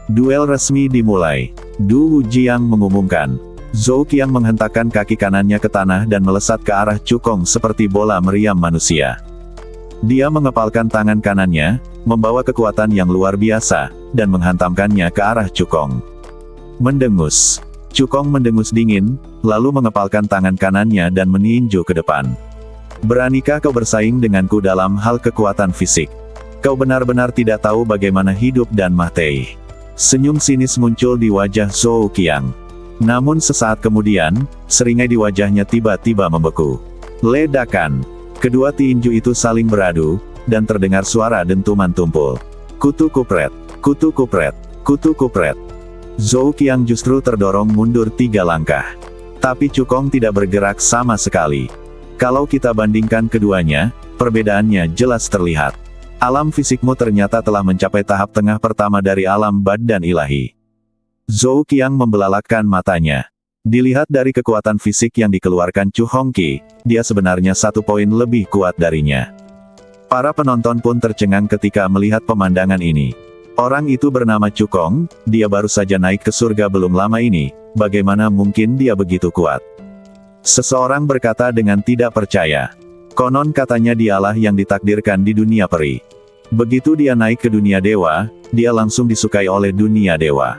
Duel resmi dimulai. Du Jiang mengumumkan. Zhou Qiang menghentakkan kaki kanannya ke tanah dan melesat ke arah Cukong seperti bola meriam manusia. Dia mengepalkan tangan kanannya, membawa kekuatan yang luar biasa, dan menghantamkannya ke arah Cukong. Mendengus. Cukong mendengus dingin, lalu mengepalkan tangan kanannya dan meninju ke depan. "Beranikah kau bersaing denganku dalam hal kekuatan fisik? Kau benar-benar tidak tahu bagaimana hidup dan mati." Senyum sinis muncul di wajah Zhou Qiang. Namun sesaat kemudian, seringai di wajahnya tiba-tiba membeku. Ledakan. Kedua tinju itu saling beradu, dan terdengar suara dentuman tumpul. Kutu kupret, kutu kupret, kutu kupret. Zhou Qiang justru terdorong mundur 3 langkah. Tapi Cukong tidak bergerak sama sekali. Kalau kita bandingkan keduanya, perbedaannya jelas terlihat. Alam fisikmu ternyata telah mencapai tahap tengah pertama dari alam badan ilahi. Zhou Qiang membelalakkan matanya. Dilihat dari kekuatan fisik yang dikeluarkan Chu Hongqi, dia sebenarnya 1 poin lebih kuat darinya. Para penonton pun tercengang ketika melihat pemandangan ini. Orang itu bernama Cukong, dia baru saja naik ke surga belum lama ini, bagaimana mungkin dia begitu kuat? Seseorang berkata dengan tidak percaya. Konon katanya dialah yang ditakdirkan di dunia peri. Begitu dia naik ke dunia dewa, dia langsung disukai oleh dunia dewa.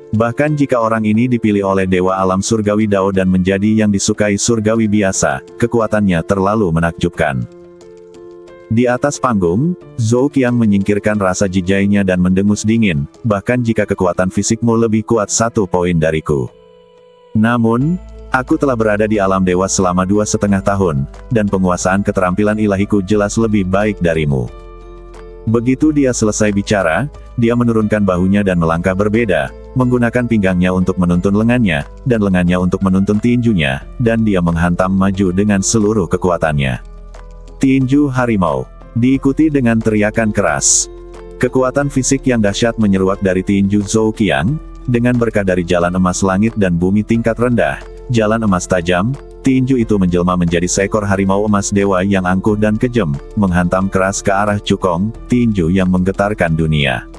Bahkan jika orang ini dipilih oleh dewa alam surgawi Dao dan menjadi yang disukai surgawi biasa, kekuatannya terlalu menakjubkan. Di atas panggung, Zhou Qiang menyingkirkan rasa jijainya dan mendengus dingin, bahkan jika kekuatan fisikmu lebih kuat 1 poin dariku. Namun, aku telah berada di alam dewa selama 2,5 tahun, dan penguasaan keterampilan ilahiku jelas lebih baik darimu. Begitu dia selesai bicara, dia menurunkan bahunya dan melangkah berbeda, menggunakan pinggangnya untuk menuntun lengannya, dan lengannya untuk menuntun tinjunya, dan dia menghantam maju dengan seluruh kekuatannya. Tinju harimau. Diikuti dengan teriakan keras. Kekuatan fisik yang dahsyat menyeruak dari tinju Zhou Qiang, dengan berkah dari jalan emas langit dan bumi tingkat rendah, jalan emas tajam, tinju itu menjelma menjadi seekor harimau emas dewa yang angkuh dan kejam, menghantam keras ke arah Cukong, tinju yang menggetarkan dunia.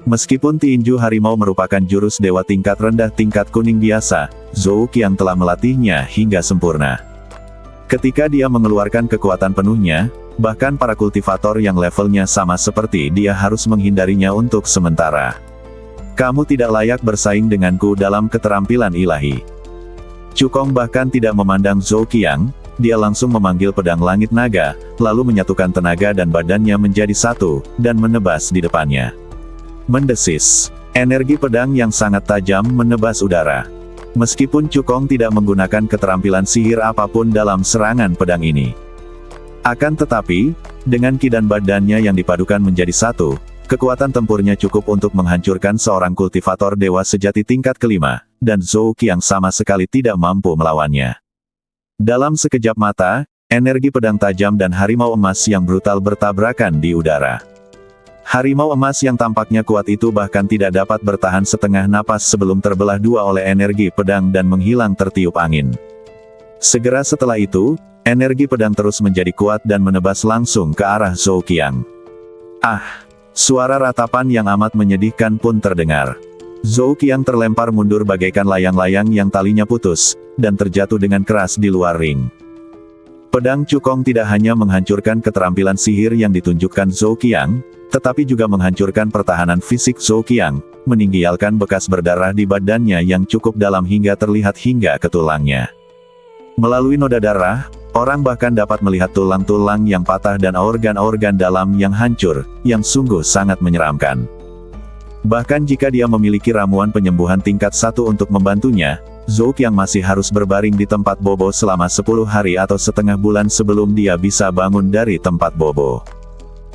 Meskipun tinju harimau merupakan jurus dewa tingkat rendah tingkat kuning biasa, Zhou Qiang telah melatihnya hingga sempurna. Ketika dia mengeluarkan kekuatan penuhnya, bahkan para kultivator yang levelnya sama seperti dia harus menghindarinya untuk sementara. "Kamu tidak layak bersaing denganku dalam keterampilan ilahi." Cukong bahkan tidak memandang Zhou Qiang, dia langsung memanggil pedang langit naga, lalu menyatukan tenaga dan badannya menjadi satu, dan menebas di depannya. Mendesis. Energi pedang yang sangat tajam menebas udara. Meskipun Cukong tidak menggunakan keterampilan sihir apapun dalam serangan pedang ini. Akan tetapi, dengan ki dan badannya yang dipadukan menjadi satu, kekuatan tempurnya cukup untuk menghancurkan seorang kultivator dewa sejati tingkat kelima, dan Zhou Qiang sama sekali tidak mampu melawannya. Dalam sekejap mata, energi pedang tajam dan harimau emas yang brutal bertabrakan di udara. Harimau emas yang tampaknya kuat itu bahkan tidak dapat bertahan setengah napas sebelum terbelah dua oleh energi pedang dan menghilang tertiup angin. Segera setelah itu, energi pedang terus menjadi kuat dan menebas langsung ke arah Zhou Qiang. Ah! Suara ratapan yang amat menyedihkan pun terdengar. Zhou Qiang terlempar mundur bagaikan layang-layang yang talinya putus, dan terjatuh dengan keras di luar ring. Pedang Cukong tidak hanya menghancurkan keterampilan sihir yang ditunjukkan Zhou Qiang, tetapi juga menghancurkan pertahanan fisik Zhou Qiang, meninggalkan bekas berdarah di badannya yang cukup dalam hingga terlihat hingga ke tulangnya. Melalui noda darah, orang bahkan dapat melihat tulang-tulang yang patah dan organ-organ dalam yang hancur, yang sungguh sangat menyeramkan. Bahkan jika dia memiliki ramuan penyembuhan tingkat 1 untuk membantunya, Zhou Qiang masih harus berbaring di tempat bobo selama 10 hari atau setengah bulan sebelum dia bisa bangun dari tempat bobo.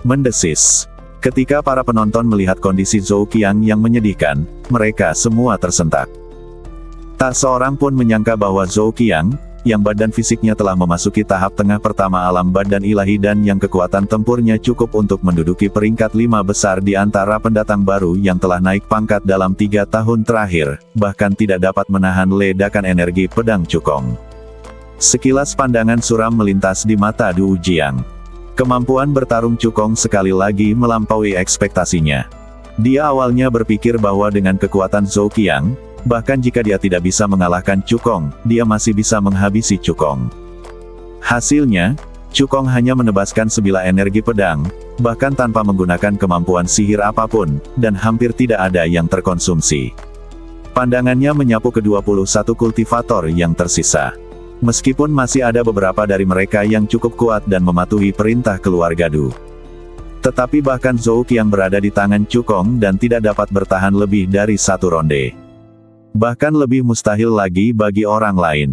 Mendesis. Ketika para penonton melihat kondisi Zhou Qiang yang menyedihkan, mereka semua tersentak. Tak seorang pun menyangka bahwa Zhou Qiang, yang badan fisiknya telah memasuki tahap tengah pertama alam badan ilahi dan yang kekuatan tempurnya cukup untuk menduduki peringkat 5 besar di antara pendatang baru yang telah naik pangkat dalam 3 tahun terakhir, bahkan tidak dapat menahan ledakan energi pedang Cukong. Sekilas pandangan suram melintas di mata Du Jiang. Kemampuan bertarung Cukong sekali lagi melampaui ekspektasinya. Dia awalnya berpikir bahwa dengan kekuatan Zhou Qiang, bahkan jika dia tidak bisa mengalahkan Cukong, dia masih bisa menghabisi Cukong. Hasilnya, Cukong hanya menebaskan sebilah energi pedang, bahkan tanpa menggunakan kemampuan sihir apapun, dan hampir tidak ada yang terkonsumsi. Pandangannya menyapu ke-21 kultivator yang tersisa. Meskipun masih ada beberapa dari mereka yang cukup kuat dan mematuhi perintah keluarga Du. Tetapi bahkan Zhou Qiang berada di tangan Cukong dan tidak dapat bertahan lebih dari 1 ronde. Bahkan lebih mustahil lagi bagi orang lain.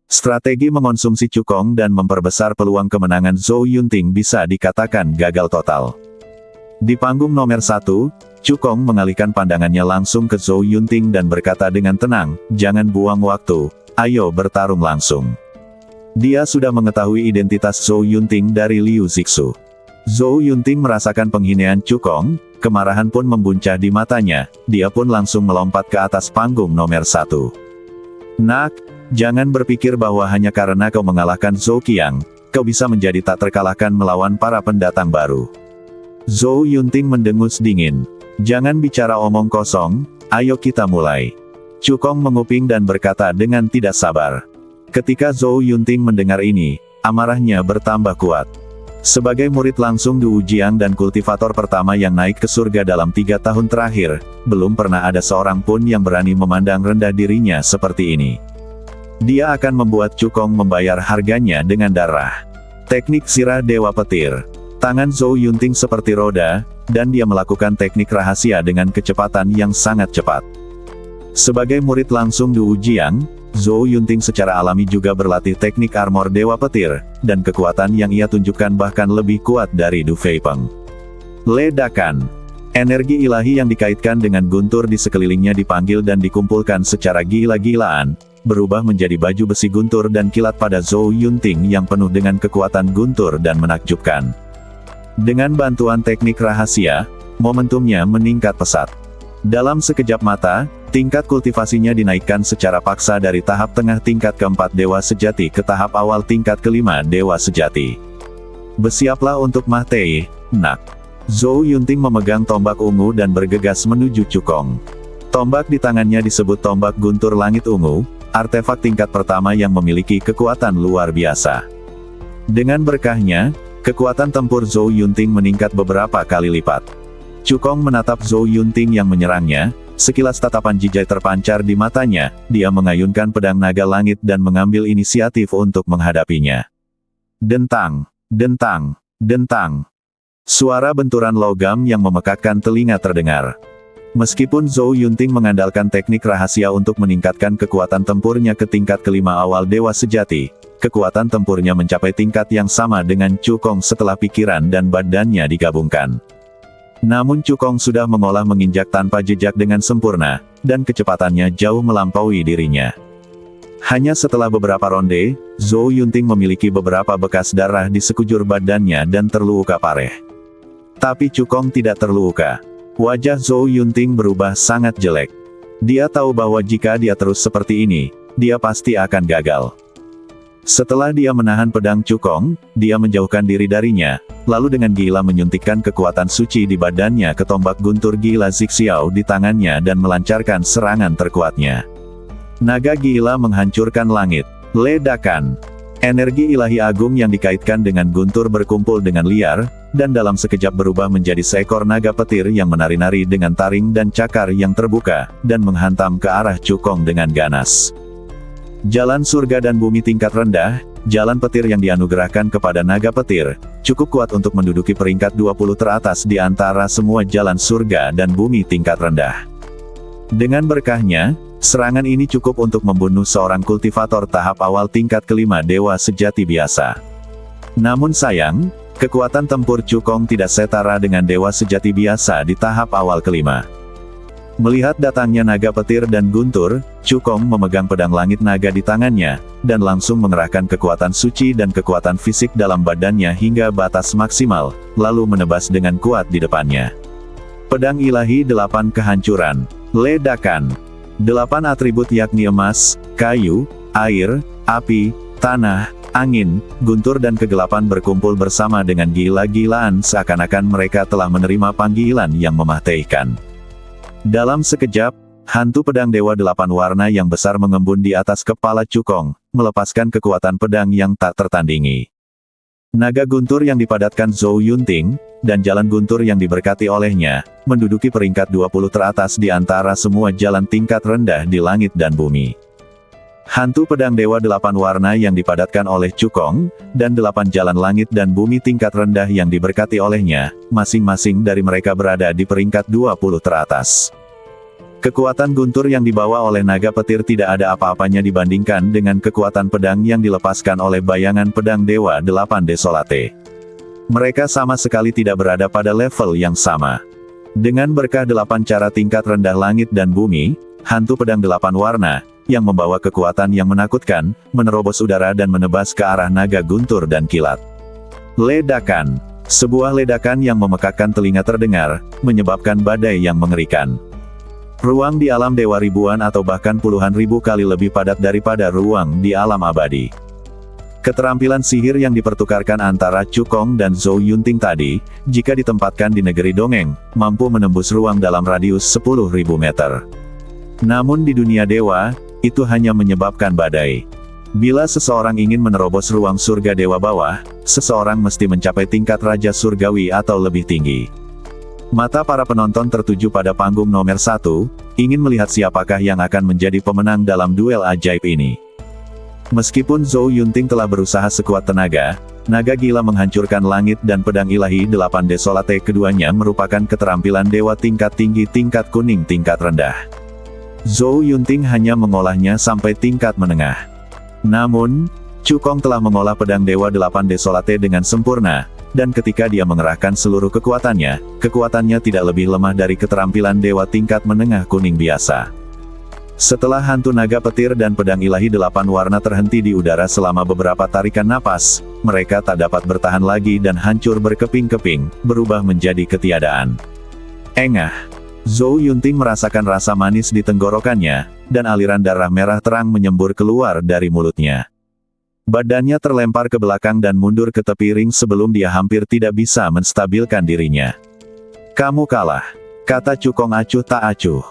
Strategi mengonsumsi Cukong dan memperbesar peluang kemenangan Zhou Yunting bisa dikatakan gagal total. Di panggung nomor 1, Cukong mengalihkan pandangannya langsung ke Zhou Yunting dan berkata dengan tenang, "Jangan buang waktu, ayo bertarung langsung." Dia sudah mengetahui identitas Zhou Yunting dari Liu Zixu. Zhou Yunting merasakan penghinaan Cukong, kemarahan pun membuncah di matanya, dia pun langsung melompat ke atas panggung nomor 1. "Nak, jangan berpikir bahwa hanya karena kau mengalahkan Zhou Qiang, kau bisa menjadi tak terkalahkan melawan para pendatang baru." Zhou Yunting mendengus dingin. "Jangan bicara omong kosong, ayo kita mulai." Cukong menguping dan berkata dengan tidak sabar. Ketika Zhou Yunting mendengar ini, amarahnya bertambah kuat. Sebagai murid langsung Du Jiang dan kultivator pertama yang naik ke surga dalam 3 tahun terakhir, belum pernah ada seorang pun yang berani memandang rendah dirinya seperti ini. Dia akan membuat Cukong membayar harganya dengan darah. Teknik sirah Dewa Petir. Tangan Zhou Yunting seperti roda, dan dia melakukan teknik rahasia dengan kecepatan yang sangat cepat. Sebagai murid langsung Du Jiang, Zhou Yunting secara alami juga berlatih teknik armor Dewa Petir, dan kekuatan yang ia tunjukkan bahkan lebih kuat dari Du Feipeng. Ledakan. Energi ilahi yang dikaitkan dengan guntur di sekelilingnya dipanggil dan dikumpulkan secara gila-gilaan, berubah menjadi baju besi guntur dan kilat pada Zhou Yunting yang penuh dengan kekuatan guntur dan menakjubkan. Dengan bantuan teknik rahasia, momentumnya meningkat pesat. Dalam sekejap mata, tingkat kultivasinya dinaikkan secara paksa dari tahap tengah tingkat keempat Dewa Sejati ke tahap awal tingkat kelima Dewa Sejati. "Bersiaplah untuk mati, nak." Zhou Yunting memegang tombak ungu dan bergegas menuju Cukong. Tombak di tangannya disebut tombak guntur langit ungu, artefak tingkat pertama yang memiliki kekuatan luar biasa. Dengan berkahnya, kekuatan tempur Zhou Yunting meningkat beberapa kali lipat. Cukong menatap Zhou Yunting yang menyerangnya, sekilas tatapan jijai terpancar di matanya, dia mengayunkan pedang naga langit dan mengambil inisiatif untuk menghadapinya. Dentang, dentang, dentang. Suara benturan logam yang memekakkan telinga terdengar. Meskipun Zhou Yunting mengandalkan teknik rahasia untuk meningkatkan kekuatan tempurnya ke tingkat kelima awal Dewa Sejati, kekuatan tempurnya mencapai tingkat yang sama dengan Cukong setelah pikiran dan badannya digabungkan. Namun Cukong sudah mengolah menginjak tanpa jejak dengan sempurna, dan kecepatannya jauh melampaui dirinya. Hanya setelah beberapa ronde, Zhou Yunting memiliki beberapa bekas darah di sekujur badannya dan terluka parah. Tapi Cukong tidak terluka. Wajah Zhou Yunting berubah sangat jelek. Dia tahu bahwa jika dia terus seperti ini, dia pasti akan gagal. Setelah dia menahan pedang Cukong, dia menjauhkan diri darinya, lalu dengan gila menyuntikkan kekuatan suci di badannya ke tombak guntur gila Zixiao di tangannya dan melancarkan serangan terkuatnya. Naga gila menghancurkan langit. Ledakan. Energi ilahi agung yang dikaitkan dengan guntur berkumpul dengan liar, dan dalam sekejap berubah menjadi seekor naga petir yang menari-nari dengan taring dan cakar yang terbuka, dan menghantam ke arah Cukong dengan ganas. Jalan surga dan bumi tingkat rendah, jalan petir yang dianugerahkan kepada naga petir, cukup kuat untuk menduduki peringkat 20 teratas di antara semua jalan surga dan bumi tingkat rendah. Dengan berkahnya, serangan ini cukup untuk membunuh seorang kultivator tahap awal tingkat kelima dewa sejati biasa. Namun sayang, kekuatan tempur Cukong tidak setara dengan dewa sejati biasa di tahap awal kelima. Melihat datangnya naga petir dan guntur, Cukong memegang pedang langit naga di tangannya, dan langsung mengerahkan kekuatan suci dan kekuatan fisik dalam badannya hingga batas maksimal, lalu menebas dengan kuat di depannya. Pedang ilahi 8 kehancuran. Ledakan. 8 atribut yakni emas, kayu, air, api, tanah, angin, guntur dan kegelapan berkumpul bersama dengan gila-gilaan seakan-akan mereka telah menerima panggilan yang mematikan. Dalam sekejap, hantu pedang Dewa 8 warna yang besar mengembun di atas kepala Cukong, melepaskan kekuatan pedang yang tak tertandingi. Naga guntur yang dipadatkan Zhou Yunting, dan jalan guntur yang diberkati olehnya, menduduki peringkat 20 teratas di antara semua jalan tingkat rendah di langit dan bumi. Hantu pedang Dewa 8 warna yang dipadatkan oleh Cukong, dan 8 jalan langit dan bumi tingkat rendah yang diberkati olehnya, masing-masing dari mereka berada di peringkat 20 teratas. Kekuatan guntur yang dibawa oleh naga petir tidak ada apa-apanya dibandingkan dengan kekuatan pedang yang dilepaskan oleh bayangan pedang Dewa 8 Desolate. Mereka sama sekali tidak berada pada level yang sama. Dengan berkah 8 cara tingkat rendah langit dan bumi, hantu pedang 8 warna, yang membawa kekuatan yang menakutkan, menerobos udara dan menebas ke arah naga guntur dan kilat. Ledakan. Sebuah ledakan yang memekakkan telinga terdengar, menyebabkan badai yang mengerikan. Ruang di alam dewa ribuan atau bahkan puluhan ribu kali lebih padat daripada ruang di alam abadi. Keterampilan sihir yang dipertukarkan antara Cukong dan Zhou Yunting tadi, jika ditempatkan di negeri dongeng, mampu menembus ruang dalam radius 10.000 meter. Namun di dunia dewa, itu hanya menyebabkan badai. Bila seseorang ingin menerobos ruang surga dewa bawah, seseorang mesti mencapai tingkat raja surgawi atau lebih tinggi. Mata para penonton tertuju pada panggung nomor 1, ingin melihat siapakah yang akan menjadi pemenang dalam duel ajaib ini. Meskipun Zhou Yunting telah berusaha sekuat tenaga, naga gila menghancurkan langit dan pedang ilahi 8 Desolate keduanya merupakan keterampilan dewa tingkat tinggi tingkat kuning tingkat rendah. Zhou Yunting hanya mengolahnya sampai tingkat menengah. Namun, Cukong telah mengolah pedang Dewa 8 Desolate dengan sempurna, dan ketika dia mengerahkan seluruh kekuatannya tidak lebih lemah dari keterampilan dewa tingkat menengah kuning biasa. Setelah hantu naga petir dan pedang ilahi 8 warna terhenti di udara selama beberapa tarikan napas, mereka tak dapat bertahan lagi dan hancur berkeping-keping, berubah menjadi ketiadaan. Engah. Zhou Yunting merasakan rasa manis di tenggorokannya, dan aliran darah merah terang menyembur keluar dari mulutnya. Badannya terlempar ke belakang dan mundur ke tepi ring sebelum dia hampir tidak bisa menstabilkan dirinya. "Kamu kalah," kata Cukong acuh tak acuh.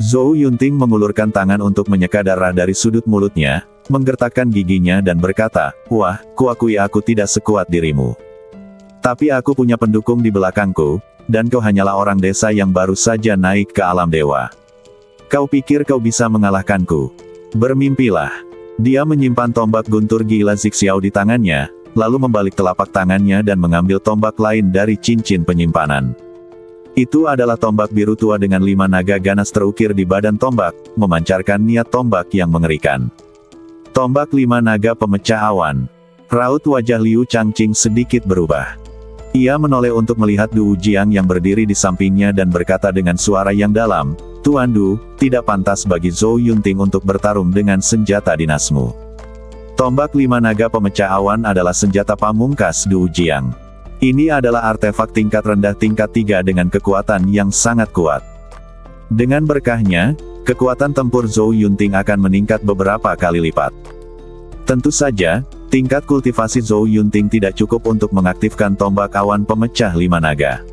Zhou Yunting mengulurkan tangan untuk menyeka darah dari sudut mulutnya, menggertakkan giginya dan berkata, "Wah, kuakui aku tidak sekuat dirimu. Tapi aku punya pendukung di belakangku, dan kau hanyalah orang desa yang baru saja naik ke alam dewa. Kau pikir kau bisa mengalahkanku? Bermimpilah." Dia menyimpan tombak guntur gila Zixiao di tangannya, lalu membalik telapak tangannya dan mengambil tombak lain dari cincin penyimpanan. Itu adalah tombak biru tua dengan 5 naga ganas terukir di badan tombak, memancarkan niat tombak yang mengerikan. Tombak 5 naga pemecah awan. Raut wajah Liu Changqing sedikit berubah. Ia menoleh untuk melihat Du Jiang yang berdiri di sampingnya dan berkata dengan suara yang dalam, "Tuan Du, tidak pantas bagi Zhou Yunting untuk bertarung dengan senjata dinasmu." Tombak 5 naga pemecah awan adalah senjata pamungkas Du Jiang. Ini adalah artefak tingkat rendah tingkat 3 dengan kekuatan yang sangat kuat. Dengan berkahnya, kekuatan tempur Zhou Yunting akan meningkat beberapa kali lipat. Tentu saja, tingkat kultivasi Zhou Yunting tidak cukup untuk mengaktifkan tombak awan pemecah 5 naga.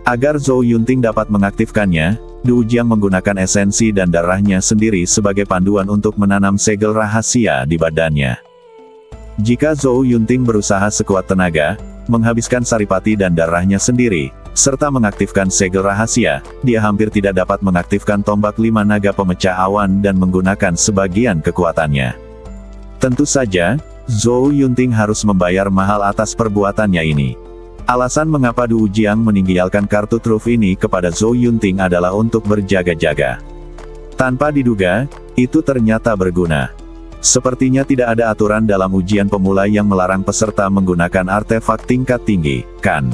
Agar Zhou Yunting dapat mengaktifkannya, Du Jiang menggunakan esensi dan darahnya sendiri sebagai panduan untuk menanam segel rahasia di badannya. Jika Zhou Yunting berusaha sekuat tenaga, menghabiskan saripati dan darahnya sendiri, serta mengaktifkan segel rahasia, dia hampir tidak dapat mengaktifkan tombak 5 naga pemecah awan dan menggunakan sebagian kekuatannya. Tentu saja, Zhou Yunting harus membayar mahal atas perbuatannya ini. Alasan mengapa Du Jiang meninggalkan kartu truf ini kepada Zhou Yunting adalah untuk berjaga-jaga. Tanpa diduga, itu ternyata berguna. Sepertinya tidak ada aturan dalam ujian pemula yang melarang peserta menggunakan artefak tingkat tinggi, kan?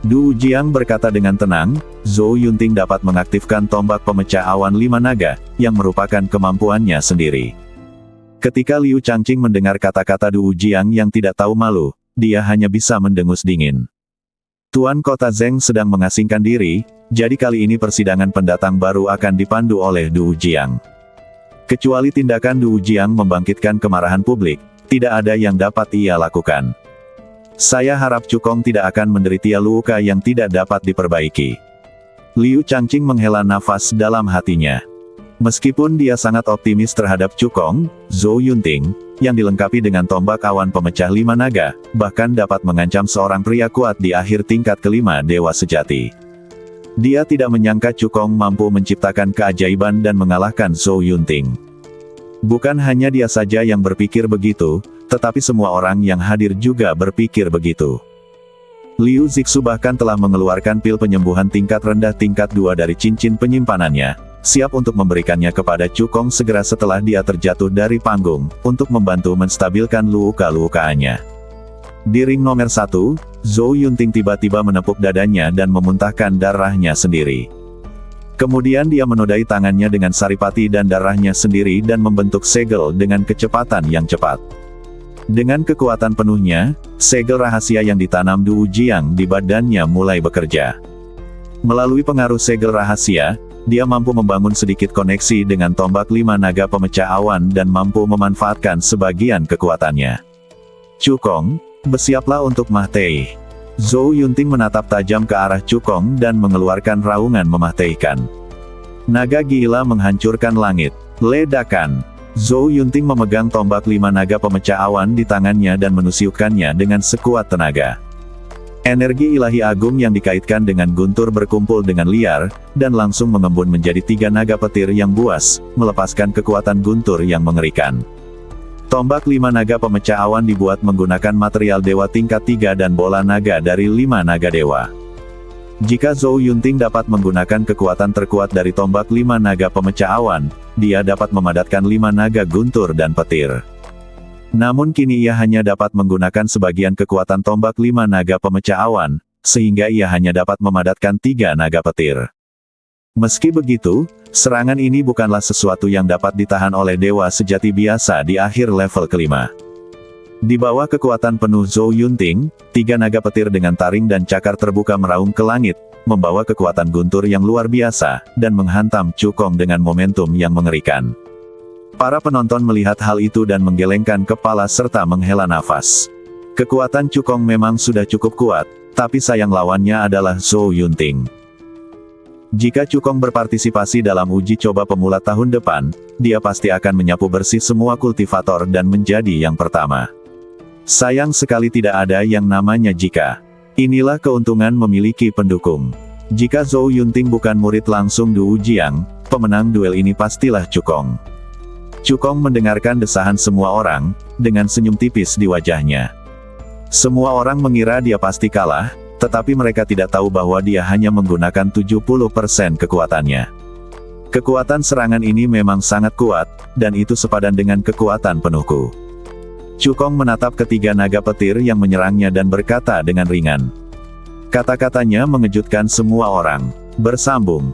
Du Jiang berkata dengan tenang, Zhou Yunting dapat mengaktifkan tombak pemecah awan 5 naga, yang merupakan kemampuannya sendiri. Ketika Liu Changqing mendengar kata-kata Du Jiang yang tidak tahu malu, dia hanya bisa mendengus dingin. Tuan Kota Zheng sedang mengasingkan diri, jadi kali ini persidangan pendatang baru akan dipandu oleh Du Jiang. Kecuali tindakan Du Jiang membangkitkan kemarahan publik, tidak ada yang dapat ia lakukan. Saya harap Cukong tidak akan menderita luka yang tidak dapat diperbaiki. Liu Changqing menghela nafas dalam hatinya. Meskipun dia sangat optimis terhadap Cukong, Zhou Yunting, yang dilengkapi dengan tombak awan pemecah 5 naga, bahkan dapat mengancam seorang pria kuat di akhir tingkat kelima dewa sejati. Dia tidak menyangka Cukong mampu menciptakan keajaiban dan mengalahkan Zhou Yunting. Bukan hanya dia saja yang berpikir begitu, tetapi semua orang yang hadir juga berpikir begitu. Liu Zixu bahkan telah mengeluarkan pil penyembuhan tingkat rendah tingkat 2 dari cincin penyimpanannya, siap untuk memberikannya kepada Cukong segera setelah dia terjatuh dari panggung, untuk membantu menstabilkan luka-lukaannya. Di ring nomor 1, Zhou Yunting tiba-tiba menepuk dadanya dan memuntahkan darahnya sendiri. Kemudian dia menodai tangannya dengan saripati dan darahnya sendiri dan membentuk segel dengan kecepatan yang cepat. Dengan kekuatan penuhnya, segel rahasia yang ditanam Du Jiang di badannya mulai bekerja. Melalui pengaruh segel rahasia, dia mampu membangun sedikit koneksi dengan tombak 5 naga pemecah awan dan mampu memanfaatkan sebagian kekuatannya. Cukong, bersiaplah untuk Mahtei. Zhou Yunting menatap tajam ke arah Cukong dan mengeluarkan raungan memahteikan. Naga gila menghancurkan langit. Ledakan. Zhou Yunting memegang tombak 5 naga pemecah awan di tangannya dan menusiukannya dengan sekuat tenaga. Energi ilahi agung yang dikaitkan dengan guntur berkumpul dengan liar, dan langsung mengembun menjadi 3 naga petir yang buas, melepaskan kekuatan guntur yang mengerikan. Tombak 5 naga pemecah awan dibuat menggunakan material dewa tingkat 3 dan bola naga dari 5 naga dewa. Jika Zhou Yunting dapat menggunakan kekuatan terkuat dari tombak 5 naga pemecah awan, dia dapat memadatkan 5 naga guntur dan petir. Namun kini ia hanya dapat menggunakan sebagian kekuatan tombak 5 naga pemecah awan, sehingga ia hanya dapat memadatkan 3 naga petir. Meski begitu, serangan ini bukanlah sesuatu yang dapat ditahan oleh dewa sejati biasa di akhir level kelima. Di bawah kekuatan penuh Zhou Yunting, 3 naga petir dengan taring dan cakar terbuka meraung ke langit, membawa kekuatan guntur yang luar biasa, dan menghantam Cukong dengan momentum yang mengerikan. Para penonton melihat hal itu dan menggelengkan kepala serta menghela nafas. Kekuatan Cukong memang sudah cukup kuat, tapi sayang lawannya adalah Zhou Yunting. Jika Cukong berpartisipasi dalam uji coba pemula tahun depan, dia pasti akan menyapu bersih semua kultivator dan menjadi yang pertama. Sayang sekali tidak ada yang namanya jika. Inilah keuntungan memiliki pendukung. Jika Zhou Yunting bukan murid langsung Du Jiang, pemenang duel ini pastilah Cukong. Cukong mendengarkan desahan semua orang, dengan senyum tipis di wajahnya. Semua orang mengira dia pasti kalah, tetapi mereka tidak tahu bahwa dia hanya menggunakan 70% kekuatannya. Kekuatan serangan ini memang sangat kuat, dan itu sepadan dengan kekuatan penuhku. Cukong menatap ketiga naga petir yang menyerangnya dan berkata dengan ringan. Kata-katanya mengejutkan semua orang. Bersambung.